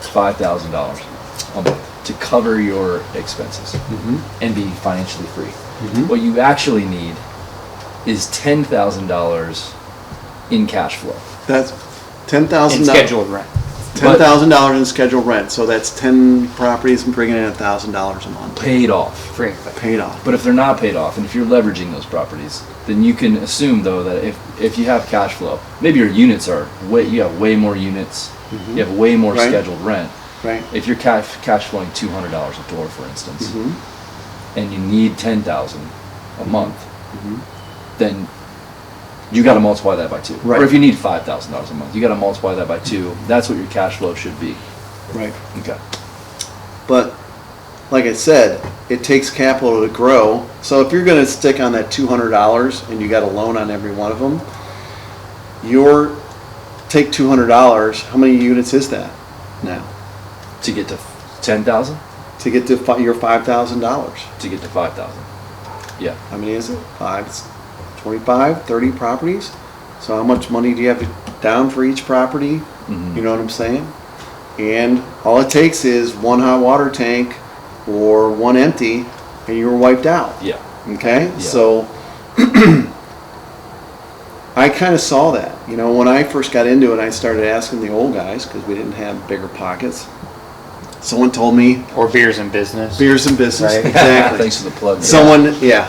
Speaker 1: $5,000 a month to cover your expenses and be financially free, what you actually need is $10,000 in cash flow.
Speaker 2: That's
Speaker 3: in
Speaker 2: $10,000.
Speaker 3: scheduled rent.
Speaker 2: $10,000 in scheduled rent. So that's 10 properties and bringing in $1,000 a month.
Speaker 1: Paid off.
Speaker 3: Free.
Speaker 2: Paid off.
Speaker 1: But if they're not paid off, and if you're leveraging those properties, then you can assume though that if you have cash flow, maybe your units you have way more units, you have way more
Speaker 2: Right.
Speaker 1: scheduled rent.
Speaker 2: Right.
Speaker 1: If you're cash flowing $200 a door, for instance, and you need $10,000 a month, then you got to multiply that by 2.
Speaker 2: Right.
Speaker 1: Or if you need $5,000 a month, you got to multiply that by 2. That's what your cash flow should be.
Speaker 2: Right.
Speaker 1: Okay.
Speaker 2: But like I said, it takes capital to grow. So if you're going to stick on that $200 and you got a loan on every one of them, take $200. How many units is that now?
Speaker 1: To get to 10,000,
Speaker 2: To get to your $5,000.
Speaker 1: to get to 5,000. Yeah.
Speaker 2: How many is it? 5, it's 25, 30 properties. So how much money do you have to down for each property? You know what I'm saying? And all it takes is one hot water tank or one empty, and you're wiped out.
Speaker 1: Yeah.
Speaker 2: Okay?
Speaker 1: Yeah.
Speaker 2: So I kind of saw that. When I first got into it, I started asking the old guys because we didn't have bigger pockets. Someone told me,
Speaker 3: Or beers in business.
Speaker 2: beers and business.
Speaker 3: Right.
Speaker 2: Exactly.
Speaker 1: Thanks for the plug.
Speaker 2: Someone, yeah.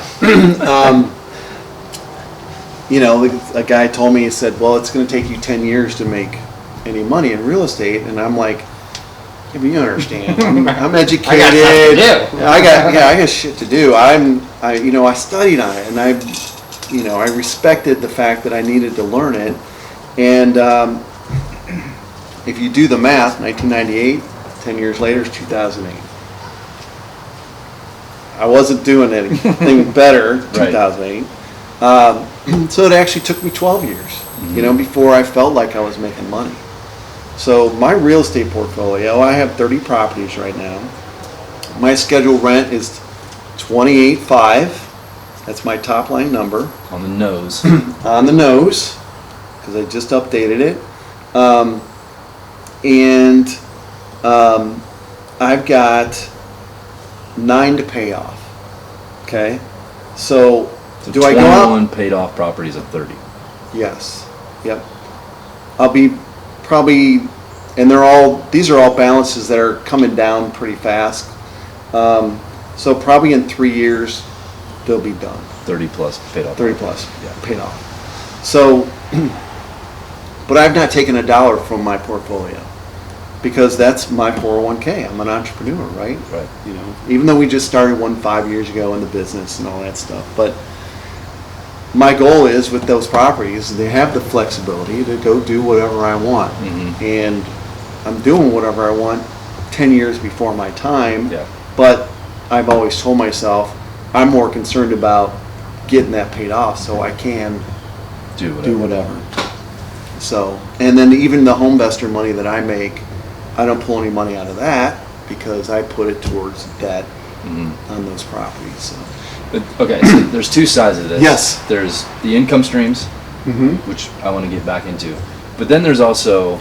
Speaker 2: A guy told me, he said, well, it's going to take you 10 years to make any money in real estate. And I'm like, yeah, but you don't understand. I'm educated.
Speaker 3: I got stuff to do.
Speaker 2: I got shit to do. I studied on it, and I respected the fact that I needed to learn it. And if you do the math, 1998, 10 years later is 2008. I wasn't doing anything better in 2008. So it actually took me 12 years, before I felt like I was making money. So my real estate portfolio, I have 30 properties right now. My scheduled rent is $28,500. That's my top line number.
Speaker 1: On the nose.
Speaker 2: On the nose, because I just updated it. I've got 9 to pay off. Okay? So do I go out?
Speaker 1: 21 paid off properties of 30.
Speaker 2: Yes. Yep. I'll be probably, and these are all balances that are coming down pretty fast. So probably in 3 years, they'll be done.
Speaker 1: 30 plus paid off.
Speaker 2: 30 plus,
Speaker 1: Yeah.
Speaker 2: paid off. So, but I've not taken a dollar from my portfolio because that's my 401k. I'm an entrepreneur, right?
Speaker 1: Right.
Speaker 2: Even though we just started one 5 years ago in the business and all that stuff, but my goal is with those properties, they have the flexibility to go do whatever I want. And I'm doing whatever I want 10 years before my time.
Speaker 1: Yeah.
Speaker 2: But I've always told myself, I'm more concerned about getting that paid off so I can
Speaker 1: Do
Speaker 2: do whatever. So, and then even the home investor money that I make, I don't pull any money out of that because I put it towards debt on those properties. So.
Speaker 1: But, okay, so there's two sides of this.
Speaker 2: Yes.
Speaker 1: There's the income streams, which I want to get back into. But then there's also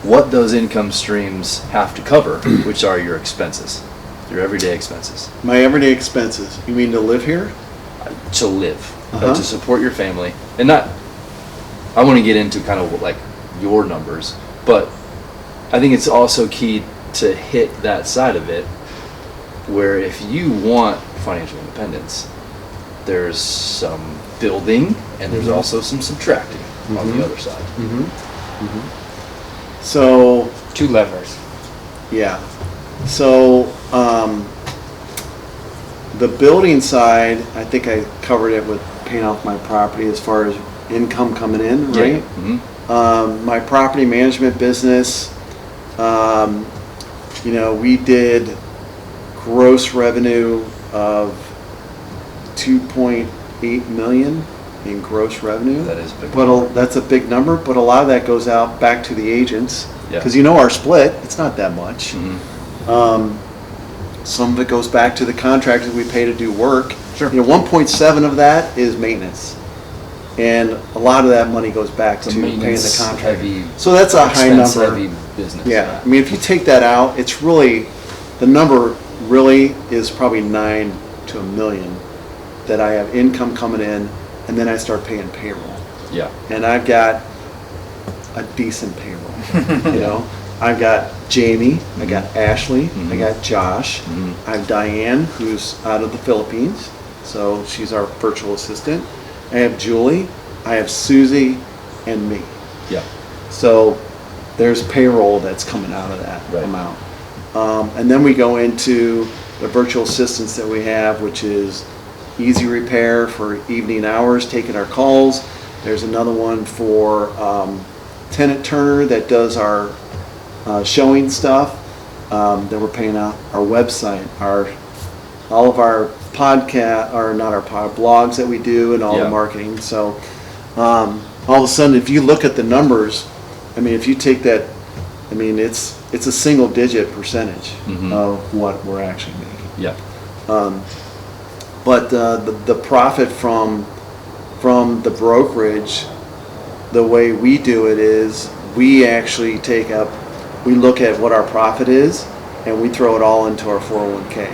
Speaker 1: what those income streams have to cover, which are your expenses, your everyday expenses.
Speaker 2: My everyday expenses. You mean to live here?
Speaker 1: To live,
Speaker 2: Uh-huh.
Speaker 1: to support your family. And not, I want to get into kind of like your numbers, but I think it's also key to hit that side of it where if you want financial independence, there's some building and there's also some subtracting on the other side.
Speaker 2: So,
Speaker 3: 2 levers.
Speaker 2: yeah. So, the building side, I think I covered it with paying off my property as far as income coming in, right? My property management business, we did gross revenue of 2.8 million in gross revenue.
Speaker 1: That is big.
Speaker 2: But that's a big number, but a lot of that goes out back to the agents.
Speaker 1: Yeah.
Speaker 2: Because our split, it's not that much. Some of it goes back to the contractors we pay to do work.
Speaker 1: Sure.
Speaker 2: 1.7 of that is maintenance. And a lot of that money goes back
Speaker 1: It's a
Speaker 2: to paying the
Speaker 1: maintenance
Speaker 2: contractor.
Speaker 1: heavy,
Speaker 2: So that's a high
Speaker 1: expense
Speaker 2: number.
Speaker 1: heavy business.
Speaker 2: Yeah, I mean, if you take that out, it's really, the number really is probably 9 to a million that I have income coming in, and then I start paying payroll.
Speaker 1: Yeah.
Speaker 2: And I've got a decent payroll, I've got Jamie, I got Ashley, I got Josh, I have Diane, who's out of the Philippines, so she's our virtual assistant. I have Julie, I have Susie, and me.
Speaker 1: Yeah.
Speaker 2: So there's payroll that's coming out of that
Speaker 1: Right.
Speaker 2: amount. And then we go into the virtual assistants that we have, which is Easy Repair for evening hours, taking our calls. There's another one for Tenant Turner that does our showing stuff that we're paying out. Our website, all of our podcast, or not our blogs that we do, and all
Speaker 1: Yeah.
Speaker 2: the marketing. So all of a sudden, if you look at the numbers, I mean, if you take that, I mean, it's a single digit percentage of what we're actually making.
Speaker 1: Yeah.
Speaker 2: But the profit from the brokerage, the way we do it is we actually we look at what our profit is and we throw it all into our 401k.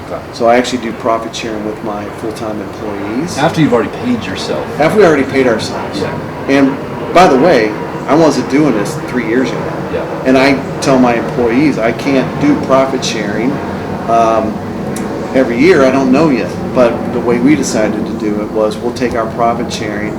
Speaker 1: Okay.
Speaker 2: So I actually do profit sharing with my full-time employees.
Speaker 1: After you've already paid yourself.
Speaker 2: After we already paid ourselves.
Speaker 1: Yeah.
Speaker 2: And by the way, I wasn't doing this 3 years ago.
Speaker 1: Yeah.
Speaker 2: And I tell my employees I can't do profit sharing every year. I don't know yet. But the way we decided to do it was we'll take our profit sharing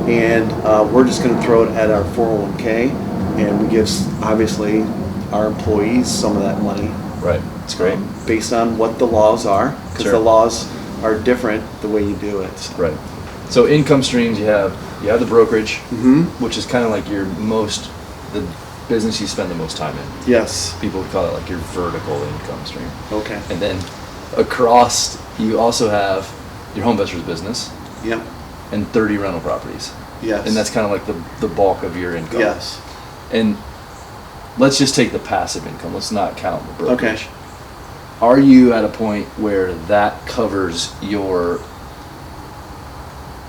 Speaker 2: and we're just going to throw it at our 401k, and we give obviously our employees some of that money.
Speaker 1: Right. That's great.
Speaker 2: Based on what the laws are, because
Speaker 1: Sure.
Speaker 2: the laws are different the way you do it. So.
Speaker 1: Right. So income streams, you have the brokerage, which is kind of like the business you spend the most time in.
Speaker 2: Yes.
Speaker 1: People would call it like your vertical income stream.
Speaker 2: Okay.
Speaker 1: And then across, you also have your home investors business
Speaker 2: Yep.
Speaker 1: and 30 rental properties.
Speaker 2: Yes.
Speaker 1: And that's kind of like the bulk of your income.
Speaker 2: Yes.
Speaker 1: And let's just take the passive income. Let's not count the brokerage.
Speaker 2: Okay.
Speaker 1: Are you at a point where that covers your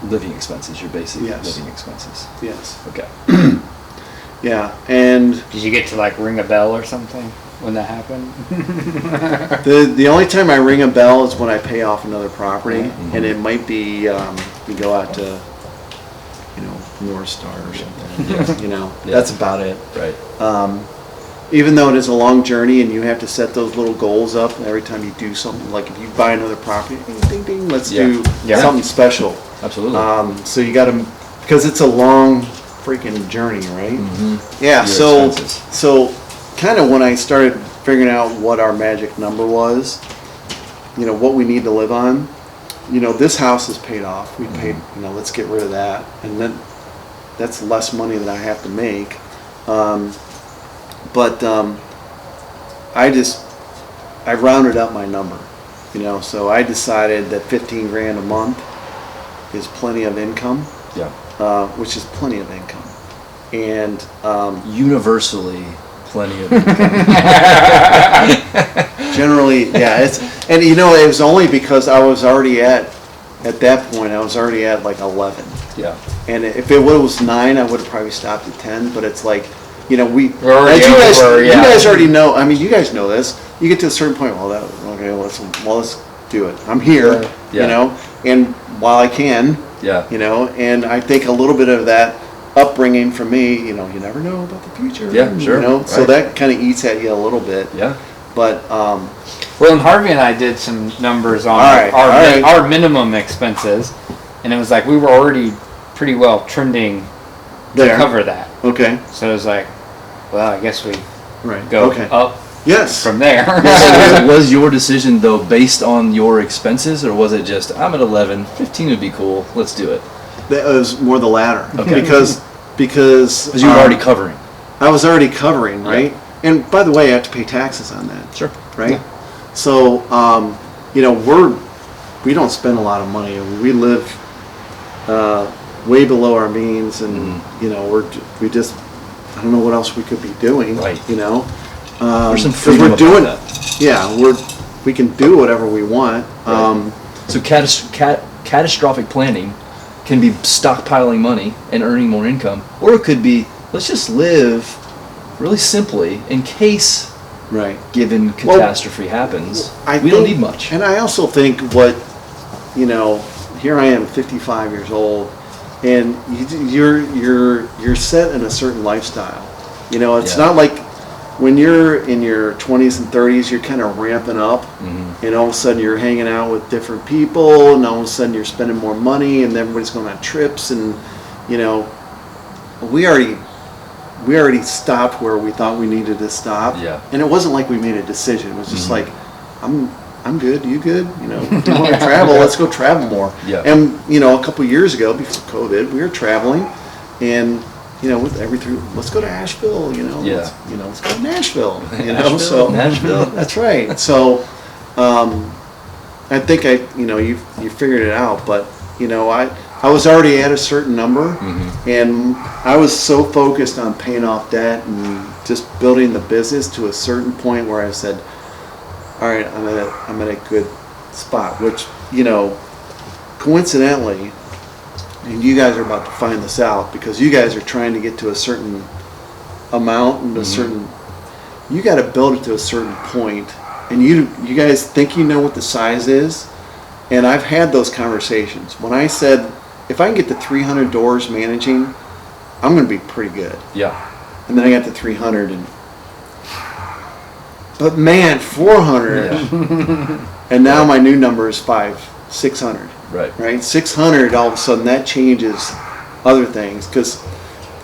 Speaker 1: living expenses, your basic
Speaker 2: Yes.
Speaker 1: living expenses?
Speaker 2: Yes.
Speaker 1: Okay.
Speaker 2: Yeah. And
Speaker 3: Did you get to like ring a bell or something when that happened?
Speaker 2: the only time I ring a bell is when I pay off another property,
Speaker 1: Mhm.
Speaker 2: and it might be we go out to North Star or something.
Speaker 1: Yeah.
Speaker 2: That's about it.
Speaker 1: Right.
Speaker 2: Even though it is a long journey and you have to set those little goals up every time you do something, like if you buy another property, ding, ding, ding, let's do
Speaker 3: Yeah.
Speaker 2: something special.
Speaker 1: Absolutely.
Speaker 2: So you got to, because it's a long freaking journey, right? Yeah.
Speaker 1: Your
Speaker 2: So
Speaker 1: expenses.
Speaker 2: kind of when I started figuring out what our magic number was, what we need to live on, this house is paid off. We paid, let's get rid of that. And then that's less money that I have to make. But I rounded up my number, so I decided that 15 grand a month is plenty of income,
Speaker 1: Yeah.
Speaker 2: which is plenty of income. And
Speaker 1: Universally, plenty of income.
Speaker 2: generally, yeah, it was only because I was already at that point, I was already at like 11.
Speaker 1: Yeah.
Speaker 2: And if it was 9, I would have probably stopped at 10, but it's like,
Speaker 3: We're
Speaker 2: as
Speaker 3: already
Speaker 2: you
Speaker 3: over,
Speaker 2: guys already know, I mean, you guys know this, you get to a certain point, let's do it. I'm here,
Speaker 1: Yeah.
Speaker 2: and while I can,
Speaker 1: Yeah.
Speaker 2: and I think a little bit of that upbringing for me, you never know about the future.
Speaker 1: Yeah, sure,
Speaker 2: So
Speaker 1: right.
Speaker 2: that kind of eats at you a little bit.
Speaker 1: Yeah.
Speaker 2: But,
Speaker 3: Well, and Harvey and I did some numbers on
Speaker 2: All right.
Speaker 3: our minimum expenses, and it was like we were already pretty well trending to
Speaker 2: There.
Speaker 3: cover that.
Speaker 2: okay,
Speaker 3: So it was like, well, I guess we
Speaker 2: right.
Speaker 3: go
Speaker 2: okay.
Speaker 3: up
Speaker 2: Yes.
Speaker 3: from there.
Speaker 1: Was your decision though based on your expenses, or was it just I'm at 11, 15 would be cool, let's do it?
Speaker 2: That was more the latter.
Speaker 1: Okay.
Speaker 2: Because
Speaker 1: Because you were already covering.
Speaker 2: I was already covering, right? And by the way, I have to pay taxes on that.
Speaker 1: Sure.
Speaker 2: Right? So, we don't spend a lot of money. We live way below our means, and we just I don't know what else we could be doing.
Speaker 1: Right.
Speaker 2: There's
Speaker 1: some freedom
Speaker 2: we're
Speaker 1: about
Speaker 2: doing. We can do whatever we want.
Speaker 1: Right. So catastrophic planning can be stockpiling money and earning more income, or it could be let's just live really simply in case
Speaker 2: Right.
Speaker 1: given catastrophe happens. We don't need much.
Speaker 2: And I also think here I am, 55 years old, and you're set in a certain lifestyle. It's
Speaker 1: Yeah.
Speaker 2: not like when you're in your 20s and 30s, you're kind of ramping up, and all of a sudden you're hanging out with different people, and all of a sudden you're spending more money, and everybody's going on trips, and we already stopped where we thought we needed to stop.
Speaker 1: Yeah.
Speaker 2: And it wasn't like we made a decision. It was just like, I'm good. You good? If you want to travel, let's go travel more.
Speaker 1: Yeah.
Speaker 2: And a couple of years ago, before COVID, we were traveling, and with let's go to Asheville.
Speaker 1: Yeah.
Speaker 2: Let's go to Nashville.
Speaker 1: Nashville.
Speaker 2: That's right. So, I think you figured it out, but I was already at a certain number, and I was so focused on paying off debt and just building the business to a certain point where I said, all right, I'm at a good spot, which, coincidentally, and you guys are about to find this out because you guys are trying to get to a certain amount and a certain, you got to build it to a certain point, and you guys think you know what the size is, and I've had those conversations. When I said, if I can get to 300 doors managing, I'm going to be pretty good.
Speaker 1: Yeah.
Speaker 2: And then I got to 300, but man, 400, and now my new number is 600. Right? 600, all of a sudden that changes other things,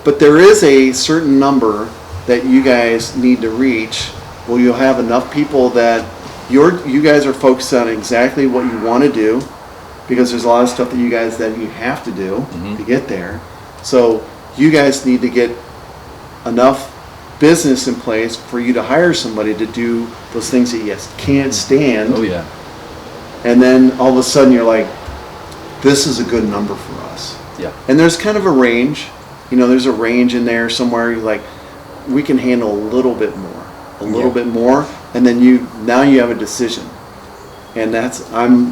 Speaker 2: but there is a certain number that you guys need to reach. Well, you'll have enough people that you guys are focused on exactly what you want to do, because there's a lot of stuff that you have to do to get there. So you guys need to get enough business in place for you to hire somebody to do those things that you can't stand.
Speaker 1: Oh yeah.
Speaker 2: And then all of a sudden you're like, this is a good number for us.
Speaker 1: Yeah.
Speaker 2: And there's kind of a range. There's a range in there somewhere. You're like, we can handle a little bit more, and then now you have a decision. And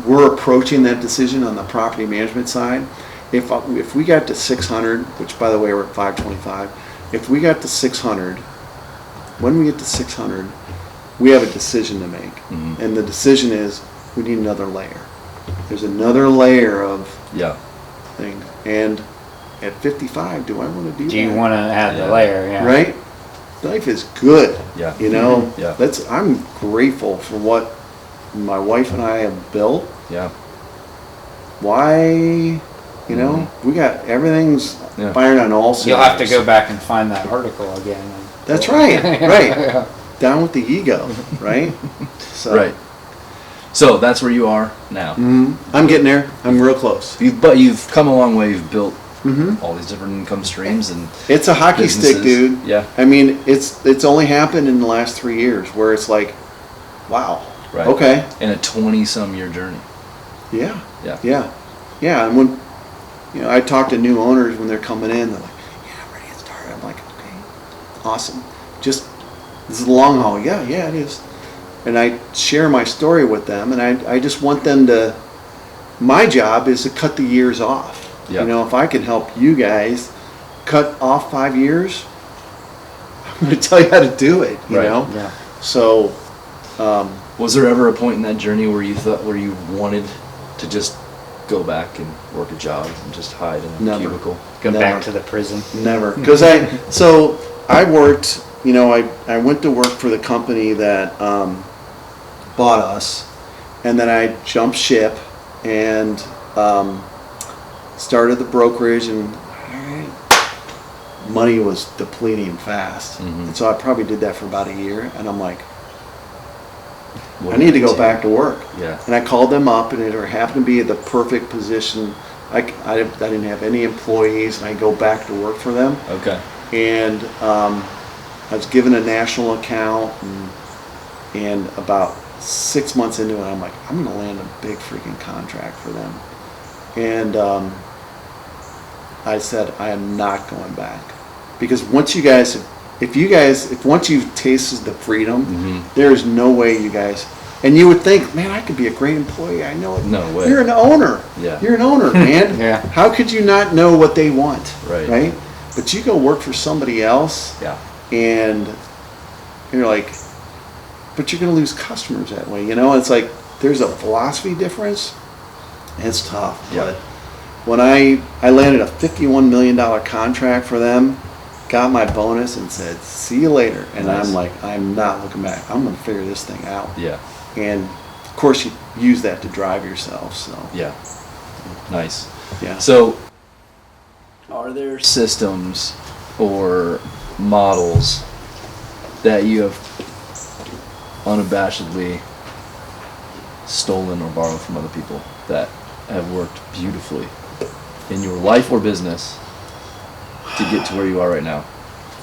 Speaker 2: we're approaching that decision on the property management side. If we got to 600, which by the way we're at 525, if we got to 600, when we get to 600, we have a decision to make, and the decision is we need another layer. There's another layer of things, and at 55, do I want to do that?
Speaker 3: Do you want to have the layer? Yeah.
Speaker 2: Right? Life is good.
Speaker 1: Yeah.
Speaker 2: Yeah. I'm grateful for what my wife and I have built.
Speaker 1: Yeah.
Speaker 2: Why? We got everything's firing on all cylinders.
Speaker 3: You'll have to go back and find that article again.
Speaker 2: That's right. Right. Down with the ego. Right. So.
Speaker 1: Right. So that's where you are now.
Speaker 2: I'm getting there. I'm real close.
Speaker 1: But you've come a long way. You've built
Speaker 2: Mm-hmm.
Speaker 1: all these different income streams and
Speaker 2: It's a hockey stick,
Speaker 1: businesses.
Speaker 2: dude.
Speaker 1: Yeah.
Speaker 2: I mean, it's only happened in the last 3 years where it's like, wow.
Speaker 1: Right.
Speaker 2: Okay.
Speaker 1: in a 20-some-year journey.
Speaker 2: Yeah.
Speaker 1: Yeah.
Speaker 2: Yeah. Yeah. And when, I talk to new owners when they're coming in, they're like, yeah, I'm ready to get started. I'm like, okay, awesome. Just, this is the long haul. Yeah, it is. And I share my story with them, and I just want them to, my job is to cut the years off.
Speaker 1: Yeah.
Speaker 2: If I can help you guys cut off 5 years, I'm going to tell you how to do it, you
Speaker 1: Right.
Speaker 2: know?
Speaker 3: Yeah.
Speaker 2: So,
Speaker 1: Was there ever a point in that journey where you wanted to just go back and work a job and just hide in a
Speaker 2: Never.
Speaker 1: cubicle?
Speaker 3: Go
Speaker 2: Never.
Speaker 3: back to the prison.
Speaker 2: never. Because I worked, I went to work for the company that bought us, and then I jumped ship and started the brokerage, and money was depleting fast.
Speaker 1: Mhm.
Speaker 2: And so I probably did that for about a year, and I'm like,
Speaker 1: What
Speaker 2: I need to
Speaker 1: did
Speaker 2: go
Speaker 1: you-
Speaker 2: back to work.
Speaker 1: Yeah.
Speaker 2: And I called them up, and it happened to be the perfect position. I didn't have any employees, and I go back to work for them.
Speaker 1: Okay.
Speaker 2: And I was given a national account, and about 6 months into it, I'm like, I'm going to land a big freaking contract for them. And I said, I am not going back. Because once once you've tasted the freedom,
Speaker 1: Mhm.
Speaker 2: there is no way you guys, and you would think, man, I could be a great employee. I know it.
Speaker 1: No way.
Speaker 2: You're an owner.
Speaker 1: Yeah.
Speaker 2: You're an owner, man.
Speaker 3: Yeah.
Speaker 2: How could you not know what they want?
Speaker 1: Right.
Speaker 2: Right? But you go work for somebody else,
Speaker 1: Yeah.
Speaker 2: and you're like, but you're going to lose customers that way. It's like there's a philosophy difference. It's tough.
Speaker 1: Yeah.
Speaker 2: But when I landed a $51 million contract for them, got my bonus, and said, see you later. And
Speaker 1: Nice.
Speaker 2: I'm like, I'm not looking back. I'm going to figure this thing out.
Speaker 1: Yeah.
Speaker 2: And of course, you use that to drive yourself. So,
Speaker 1: Yeah. Nice.
Speaker 2: yeah.
Speaker 1: So, are there systems or models that you have unabashedly stolen or borrowed from other people that have worked beautifully in your life or business to get to where you are right now?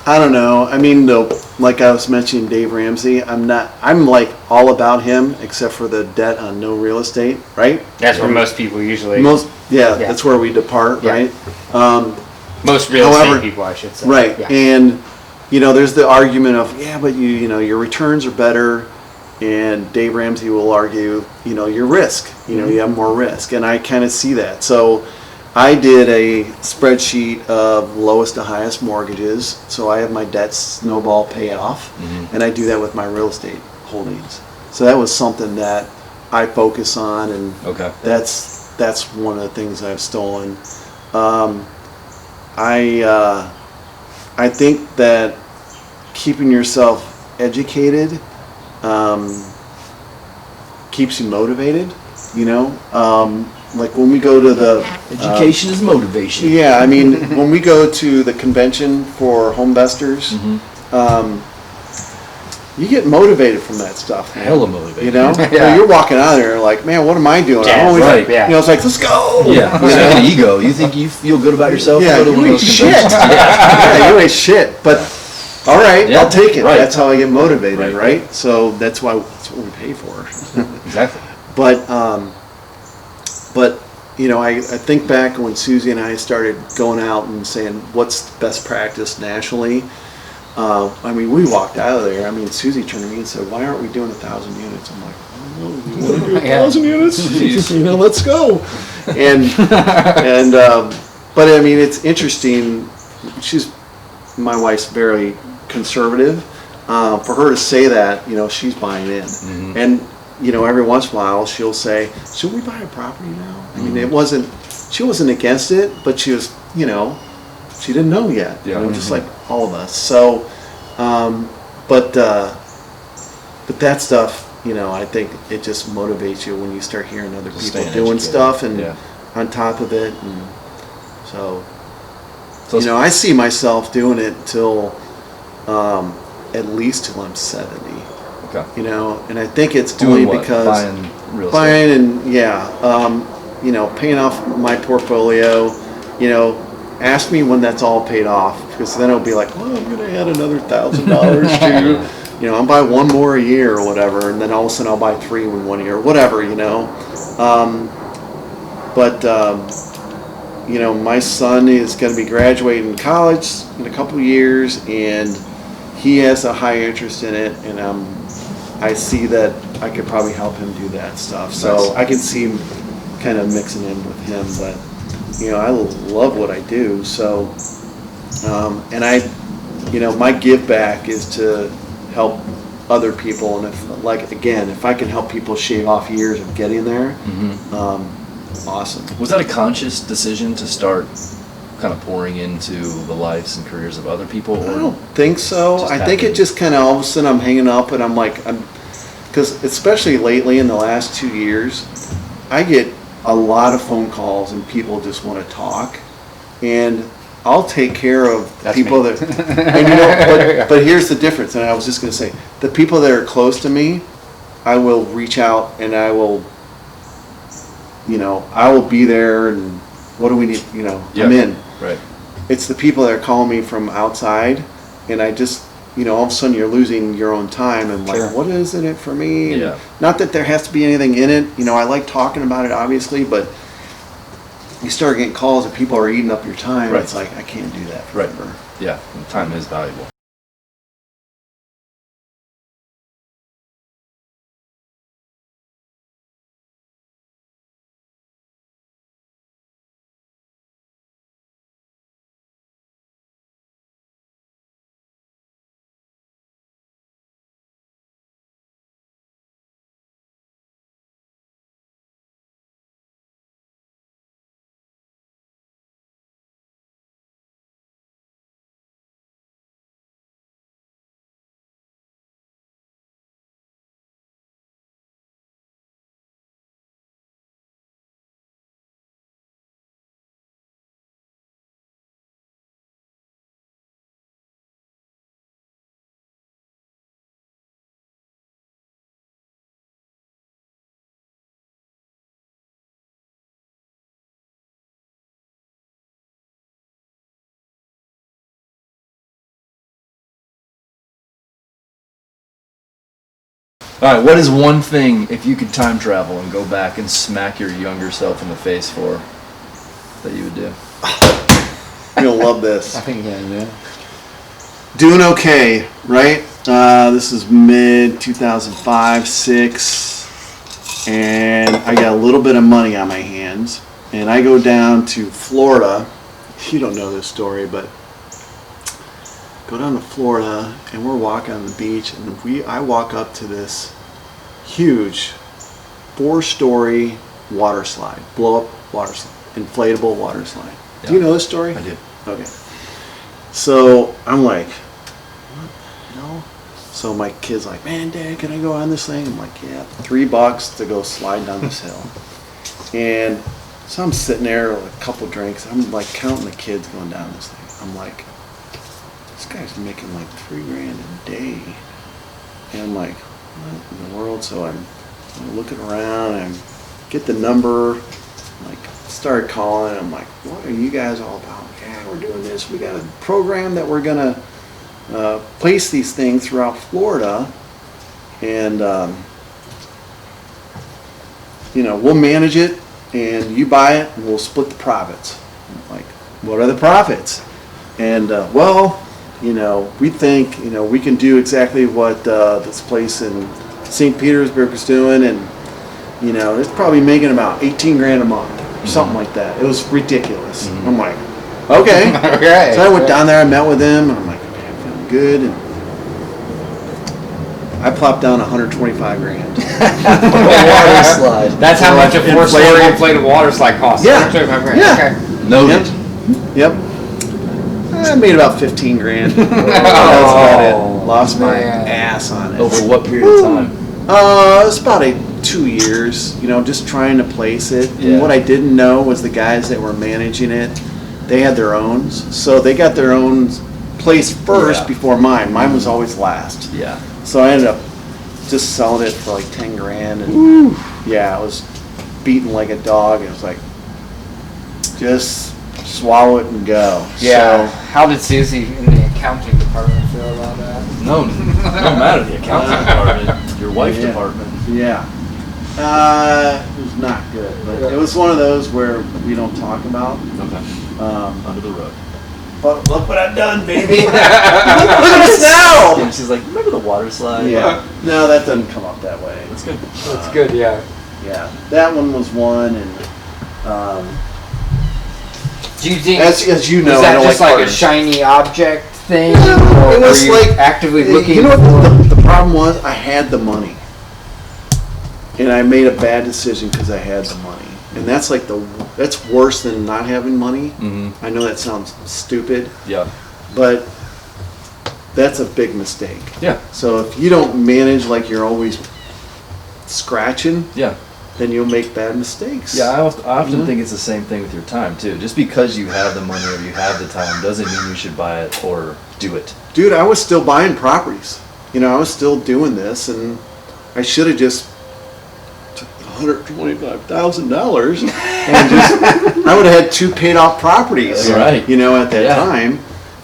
Speaker 2: I don't know. I mean, like I was mentioning Dave Ramsey, I'm like all about him except for the debt on no real estate, right?
Speaker 3: That's where most people usually.
Speaker 2: Yeah,
Speaker 3: Yeah.
Speaker 2: that's where we depart,
Speaker 3: Yeah.
Speaker 2: right?
Speaker 3: Most real
Speaker 2: However-
Speaker 3: estate people, I should say.
Speaker 2: Right.
Speaker 3: Yeah.
Speaker 2: And, there's the argument of, yeah, but your returns are better. And Dave Ramsey will argue, your risk, you have more risk. And I kind of see that. So I did a spreadsheet of lowest to highest mortgages. So I have my debt snowball payoff. And I do that with my real estate holdings. So that was something that I focus on. And
Speaker 1: Okay.
Speaker 2: that's one of the things I've stolen. I think that keeping yourself educated keeps you motivated. Like when we go to the
Speaker 1: Education is motivation.
Speaker 2: yeah, I mean when we go to the convention for home investors, you get motivated from that stuff. Man.
Speaker 1: Hella motivated.
Speaker 3: Yeah.
Speaker 2: You're walking out of there like, man, what am I doing?
Speaker 3: Yeah,
Speaker 2: I'm always,
Speaker 1: right.
Speaker 3: Yeah.
Speaker 2: it's like, let's go.
Speaker 1: Yeah. Speaking of ego, you think you feel good about yourself?
Speaker 2: Yeah,
Speaker 1: Go to
Speaker 2: you
Speaker 1: one of
Speaker 2: ain't
Speaker 1: those
Speaker 2: shit.
Speaker 1: conventions?
Speaker 2: Yeah, you ain't shit. But all right,
Speaker 1: Yeah,
Speaker 2: I'll take it.
Speaker 1: right.
Speaker 2: That's how I get motivated,
Speaker 1: Right.
Speaker 2: right? So that's what we pay for.
Speaker 1: Exactly.
Speaker 2: But I think back when Susie and I started going out and saying what's best practice nationally. We walked out of there. Susie turned to me and said, "Why aren't we doing 1,000 units?" I'm like, "I don't know. You want to do 1,000 units?
Speaker 1: Jeez.
Speaker 2: Let's go." But it's interesting. My wife's very conservative. For her to say that, she's buying in.
Speaker 1: Mhm.
Speaker 2: And every once in a while she'll say, "Should we buy a property now?" She wasn't against it, but she was, she didn't know yet.
Speaker 1: Yeah.
Speaker 2: Just like all of us. So, but that stuff, I think it just motivates you when you start hearing other people
Speaker 1: Staying
Speaker 2: doing
Speaker 1: educated.
Speaker 2: stuff and
Speaker 1: Yeah.
Speaker 2: on top of it, and so.
Speaker 1: So
Speaker 2: I see myself doing it till at least till I'm 70.
Speaker 1: okay.
Speaker 2: And I think it's
Speaker 1: Doing
Speaker 2: only
Speaker 1: what?
Speaker 2: because
Speaker 1: Buying real estate.
Speaker 2: buying and you know, paying off my portfolio. You know, ask me when that's all paid off, because then it'll be like, well, I'm gonna add another $1,000 to, you know, I'll buy one more a year or whatever, and then all of a sudden I'll buy 3 in 1 year, whatever, you know. You know, my son is going to be graduating college in a couple of years, and he has a high interest in it, and I see that I could probably help him do that stuff. So
Speaker 1: Nice.
Speaker 2: I can see him kind of mixing in with him, but you know, I love what I do. So, and you know, my give back is to help other people, and if I can help people shave off years of getting there, awesome.
Speaker 1: Was that a conscious decision to start kind of pouring into the lives and careers of other people?
Speaker 2: I don't think so.
Speaker 1: Just
Speaker 2: I think it
Speaker 1: happened?
Speaker 2: just kind of all of a sudden I'm hanging up and I'm like, because especially lately in the last 2 years, I get a lot of phone calls and people just want to talk, and I'll take care of
Speaker 3: That's
Speaker 2: people
Speaker 3: me.
Speaker 2: that, and you know, but here's the difference. And I was just going to say, the people that are close to me, I will reach out and I will, you know, I will be there, and what do we need, you know, I'm in.
Speaker 1: Right.
Speaker 2: It's the people that are calling me from outside, and I just, you know, all of a sudden you're losing your own time, and
Speaker 3: Sure.
Speaker 2: like, what is in it for me? And
Speaker 1: Yeah.
Speaker 2: not that there has to be anything in it. You know, I like talking about it, obviously, but you start getting calls and people are eating up your time.
Speaker 1: Right.
Speaker 2: It's like, I can't do that
Speaker 1: Right.
Speaker 2: forever.
Speaker 1: Yeah. And time is valuable. All right, what is one thing, if you could time travel and go back and smack your younger self in the face for, that you would do?
Speaker 2: You'll love this.
Speaker 3: I think yeah.
Speaker 2: Doing okay, right? This is mid 2005, 6, and I got a little bit of money on my hands, and I go down to Florida. You don't know this story, but go down to Florida, and we're walking on the beach, and I walk up to this huge 4-story water slide, blow up water slide, inflatable water slide. Do you
Speaker 1: Yeah.
Speaker 2: know this story?
Speaker 1: I do.
Speaker 2: Okay. So I'm like, what the hell? So my kid's like, man, Dad, can I go on this thing? I'm like, yeah, $3 to go slide down this hill. And so I'm sitting there with a couple drinks. I'm like counting the kids going down this thing. I'm like, this guy's making like $3,000 a day. And I'm like, what in the world? So I'm looking around and I get the number, like started calling. I'm like, what are you guys all about? Yeah, we're doing this. We got a program that we're gonna place these things throughout Florida, and you know, we'll manage it, and you buy it, and we'll split the profits. I'm like, what are the profits? And well, you know, we think, you know, we can do exactly what this place in St. Petersburg is doing, and you know, it's probably making about $18,000 a month or something like that. It was ridiculous. I'm like, okay.
Speaker 3: Okay.
Speaker 2: So I went down there, I met with him, and I'm like, okay, I'm feeling good, and I plopped down $125,000.
Speaker 1: Water slide.
Speaker 3: That's how much a 4-story
Speaker 2: Inflatable.
Speaker 3: inflated water slide costs.
Speaker 2: Yeah.
Speaker 3: $125,000.
Speaker 2: Yeah.
Speaker 3: Okay.
Speaker 1: Noted.
Speaker 2: Yep. I made about $15,000. That's about it. Lost my
Speaker 3: man.
Speaker 2: ass on it.
Speaker 1: Over what period of time?
Speaker 2: It's about 2 years, you know, just trying to place it.
Speaker 1: Yeah.
Speaker 2: And what I didn't know was the guys that were managing it, they had their own. So they got their own place first
Speaker 1: Yeah.
Speaker 2: before mine. Mine was always last.
Speaker 1: Yeah.
Speaker 2: So I ended up just selling it for like 10 grand. And yeah, I was beaten like a dog. It was like, just swallow it and go.
Speaker 3: Yeah.
Speaker 2: So,
Speaker 3: How did Susie in the accounting department feel about that?
Speaker 1: No, no matter the accounting department, your wife's
Speaker 2: Yeah.
Speaker 1: department.
Speaker 2: yeah. It was not good, but it was one of those where we don't talk about.
Speaker 1: Okay. Under the rug.
Speaker 2: But look what I've done, baby. Look at us now.
Speaker 1: And she's like, remember the water slide?
Speaker 2: Yeah. No, that doesn't come up that way.
Speaker 1: That's good.
Speaker 3: That's good, yeah.
Speaker 2: Yeah. That one was one, and
Speaker 3: Do you think
Speaker 2: as you know,
Speaker 3: was
Speaker 2: I
Speaker 3: that
Speaker 2: don't
Speaker 3: just
Speaker 2: like
Speaker 3: like a
Speaker 2: partners.
Speaker 3: shiny object thing?
Speaker 2: Yeah,
Speaker 3: or
Speaker 2: it was
Speaker 3: were you
Speaker 2: like
Speaker 3: actively looking
Speaker 2: You know
Speaker 3: for
Speaker 2: what the problem was? I had the money, and I made a bad decision because I had the money, and that's like that's worse than not having money.
Speaker 1: Mm-hmm.
Speaker 2: I know that sounds stupid,
Speaker 1: Yeah.
Speaker 2: but that's a big mistake.
Speaker 1: Yeah.
Speaker 2: So if you don't manage like you're always scratching,
Speaker 1: Yeah.
Speaker 2: then you'll make bad mistakes.
Speaker 1: Yeah, I often
Speaker 2: Mhm.
Speaker 1: think it's the same thing with your time too. Just because you have the money or you have the time doesn't mean you should buy it or do it.
Speaker 2: Dude, I was still buying properties. You know, I was still doing this, and I should have just took $125,000 and just, I would have had 2 paid off properties.
Speaker 1: That's right.
Speaker 2: You know, at that
Speaker 1: Yeah.
Speaker 2: time.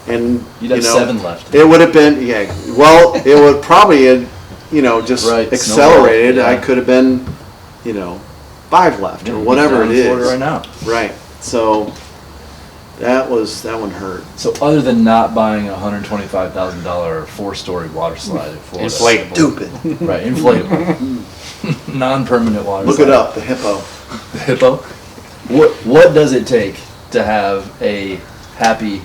Speaker 2: And,
Speaker 1: You'd have
Speaker 2: you know,
Speaker 1: 7 left.
Speaker 2: it would have been, yeah, well, it would probably have, you know, just
Speaker 1: Right,
Speaker 2: accelerated.
Speaker 1: snowball,
Speaker 2: I
Speaker 1: yeah.
Speaker 2: could have been, you know, 5 left
Speaker 1: Yeah,
Speaker 2: or
Speaker 1: you'd be
Speaker 2: whatever
Speaker 1: down
Speaker 2: it
Speaker 1: in Florida
Speaker 2: is.
Speaker 1: right now.
Speaker 2: Right. So that one hurt.
Speaker 1: So other than not buying a $125,000 4-story water slide in Florida.
Speaker 3: Inflatable.
Speaker 2: Stupid.
Speaker 1: Right, inflatable. Non-permanent water
Speaker 2: Look
Speaker 1: slide.
Speaker 2: it up, the hippo.
Speaker 1: The hippo. What does it take to have a happy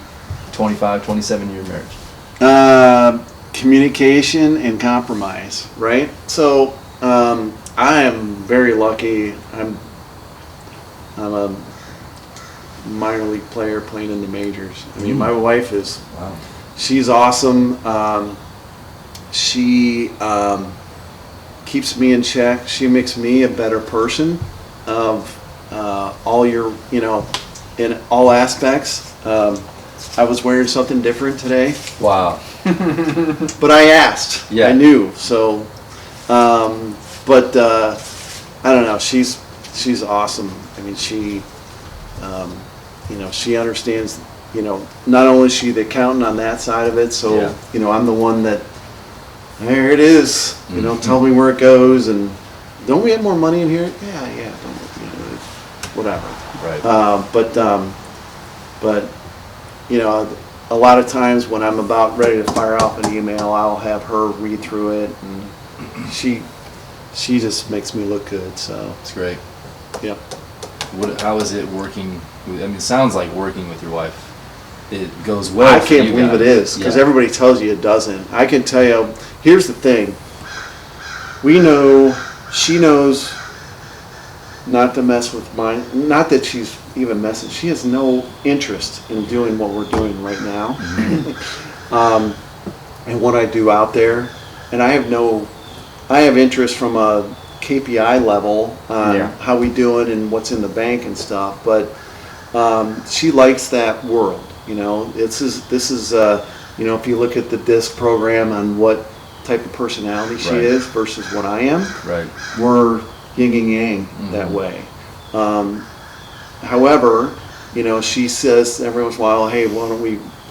Speaker 1: 25, 27-year marriage?
Speaker 2: Communication and compromise, right? So I am very lucky. I'm a minor league player playing in the majors. I mean, my wife is,
Speaker 1: Wow.
Speaker 2: she's awesome. She keeps me in check. She makes me a better person of all your, you know, in all aspects. I was wearing something different today,
Speaker 1: Wow.
Speaker 2: but I asked.
Speaker 1: Yeah.
Speaker 2: I knew. So, but I don't know. She's awesome. I mean, she, you know, she understands. You know, not only is she the accountant on that side of it, so
Speaker 1: Yeah.
Speaker 2: you know, I'm the one that. There it is. You know, tell me where it goes, and don't we have more money in here? Yeah. Don't, you know, whatever.
Speaker 1: Right.
Speaker 2: But you know, a lot of times when I'm about ready to fire off an email, I'll have her read through it, and she just makes me look good. So
Speaker 1: It's great.
Speaker 2: yeah.
Speaker 1: How is it working? I mean, it sounds like working with your wife. It goes well.
Speaker 2: I
Speaker 1: for
Speaker 2: can't
Speaker 1: you
Speaker 2: believe
Speaker 1: guys.
Speaker 2: it is because
Speaker 1: Yeah.
Speaker 2: everybody tells you it doesn't. I can tell you. Here's the thing. We know she knows not to mess with mine. Not that she's even messing. She has no interest in doing what we're doing right now, and what I do out there. And I have interest from a KPI level on
Speaker 3: Yeah.
Speaker 2: how we do it and what's in the bank and stuff. But she likes that world. You know, this is you know, if you look at the DISC program on what type of personality she
Speaker 1: Right.
Speaker 2: is versus what I am,
Speaker 1: Right.
Speaker 2: we're yin and yang that way. However, you know, she says every once in a while, hey,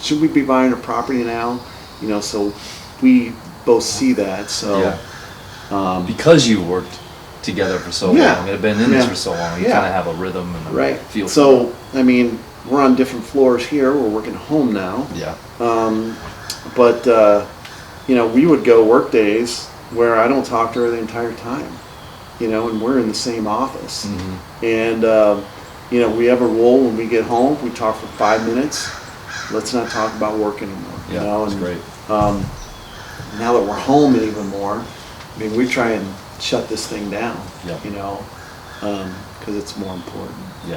Speaker 2: should we be buying a property now? You know, so we both see that. So,
Speaker 1: Yeah. Because you worked together for so
Speaker 2: Yeah.
Speaker 1: long, and have been in this
Speaker 2: Yeah.
Speaker 1: for so long, you
Speaker 2: Yeah.
Speaker 1: kind of have a rhythm and a
Speaker 2: right.
Speaker 1: feel. for
Speaker 2: So, I mean, we're on different floors here. We're working home now.
Speaker 1: it. Yeah.
Speaker 2: But you know, we would go work days where I don't talk to her the entire time. You know, and we're in the same office.
Speaker 1: Mm-hmm.
Speaker 2: And you know, we have a rule when we get home. We talk for 5 minutes. Let's not talk about work anymore.
Speaker 1: Yeah.
Speaker 2: You know,
Speaker 1: That's
Speaker 2: and
Speaker 1: great.
Speaker 2: now that we're home even more, I mean, we try and shut this thing down.
Speaker 1: Yeah.
Speaker 2: You know, because it's more important.
Speaker 1: Yeah.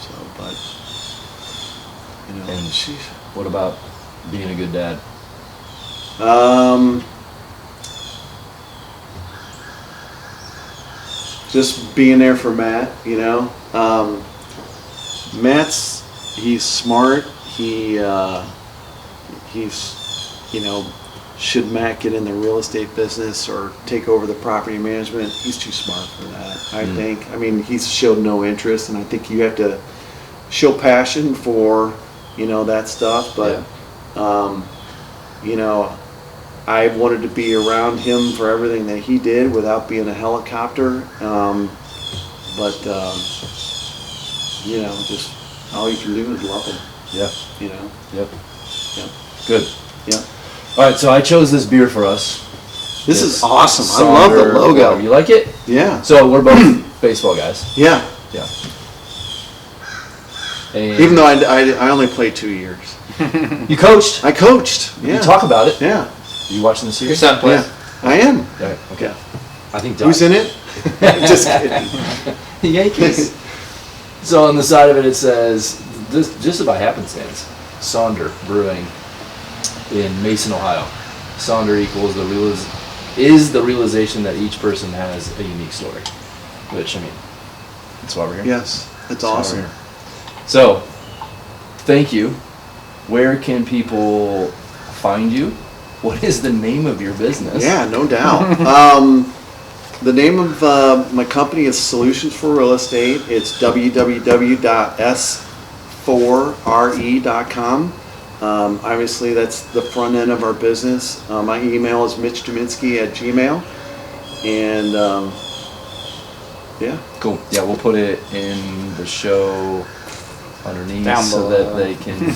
Speaker 2: So, but you know,
Speaker 1: And
Speaker 2: she's.
Speaker 1: what about being a good dad?
Speaker 2: Just being there for Matt, you know. He's smart. He's, you know, should Matt get in the real estate business or take over the property management? He's too smart for that, I think. I mean, he's showed no interest, and I think you have to show passion for, that stuff. But, I wanted to be around him for everything that he did without being a helicopter. Just all you can do is love him,
Speaker 1: Yeah. Yep.
Speaker 2: Yep.
Speaker 1: Good.
Speaker 2: Yep.
Speaker 1: All right, so I chose this beer for us.
Speaker 2: This is awesome. I love the
Speaker 1: Sonder
Speaker 2: logo.
Speaker 1: You like it?
Speaker 2: Yeah.
Speaker 1: So we're both baseball guys.
Speaker 2: Yeah.
Speaker 1: Yeah. And
Speaker 2: Even though I only played 2 years.
Speaker 1: you coached.
Speaker 2: I coached. Yeah.
Speaker 1: You talk about it.
Speaker 2: Yeah.
Speaker 1: You watching the
Speaker 3: Your
Speaker 1: series?
Speaker 3: son plays.
Speaker 2: Yeah. I am.
Speaker 1: Right. Okay. I think
Speaker 2: Who's in it? Just kidding.
Speaker 1: the Yankees. So on the side of it, it says, this just by happenstance, Sonder Brewing in Mason, Ohio. Sonder equals is the realization that each person has a unique story. Which, that's why we're here.
Speaker 2: Yes. That's
Speaker 1: That's why we're
Speaker 2: awesome.
Speaker 1: here. So, thank you. Where can people find you? What is the name of your business?
Speaker 2: Yeah, no doubt. The name of my company is Solutions for Real Estate. It's www.s4re.com. Obviously, that's the front end of our business. My email is mitchdominski@gmail. And yeah.
Speaker 1: Cool. Yeah, we'll put it in the show underneath
Speaker 3: Down
Speaker 1: so
Speaker 3: below.
Speaker 1: that they can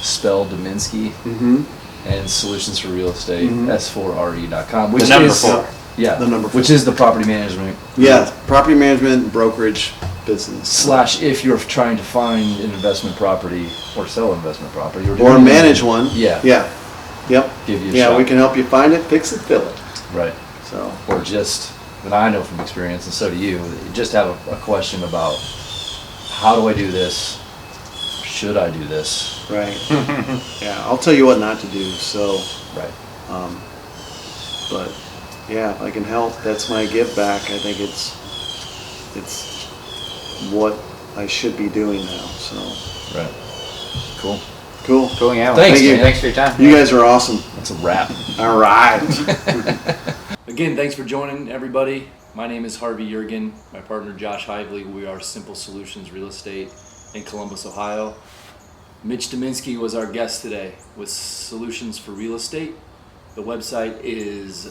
Speaker 1: spell Dominski
Speaker 2: Mm-hmm.
Speaker 1: and Solutions for Real Estate,
Speaker 2: Mhm.
Speaker 1: s4re.com. Which
Speaker 3: The number
Speaker 1: is,
Speaker 3: 4.
Speaker 1: Yeah,
Speaker 2: The number 4.
Speaker 1: which is the property management.
Speaker 2: Yeah, property management, brokerage business.
Speaker 1: / if you're trying to find an investment property or sell investment property.
Speaker 2: Or
Speaker 1: doing-
Speaker 2: manage one.
Speaker 1: Yeah.
Speaker 2: Yeah. Yep.
Speaker 1: Give you a
Speaker 2: Yeah,
Speaker 1: shot.
Speaker 2: we can help you find it, fix it, fill it.
Speaker 1: Right.
Speaker 2: So,
Speaker 1: Or just, and I know from experience, and so do you, that you just have a question about, how do I do this? Should I do this?
Speaker 2: right. Yeah, I'll tell you what not to do. So,
Speaker 1: Right.
Speaker 2: but yeah, if I can help, that's my give back. I think it's what I should be doing now. So,
Speaker 1: Right. Cool.
Speaker 2: cool.
Speaker 3: Cool, yeah. Well,
Speaker 1: Thanks,
Speaker 3: thank you.
Speaker 1: man.
Speaker 3: Thanks for your time.
Speaker 2: You guys are awesome.
Speaker 1: That's a wrap.
Speaker 2: All right.
Speaker 1: Again, thanks for joining, everybody. My name is Harvey Jurgen. My partner, Josh Hively. We are Simple Solutions Real Estate in Columbus, Ohio. Mitch Dominski was our guest today with Solutions for Real Estate. The website is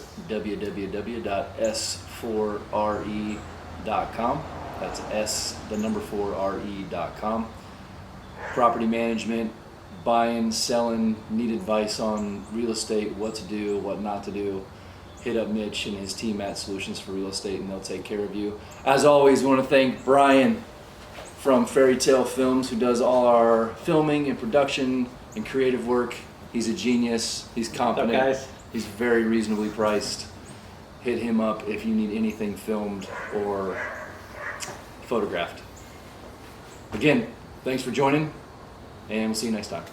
Speaker 1: www.s4re.com. That's S4re.com. Property management, buying, selling, need advice on real estate, what to do, what not to do. Hit up Mitch and his team at Solutions for Real Estate and they'll take care of you. As always, we want to thank Brian from Fairy Tale Films, who does all our filming and production and creative work. He's a genius. He's competent.
Speaker 3: guys?
Speaker 1: He's very reasonably priced. Hit him up if you need anything filmed or photographed. Again, thanks for joining, and we'll see you next time.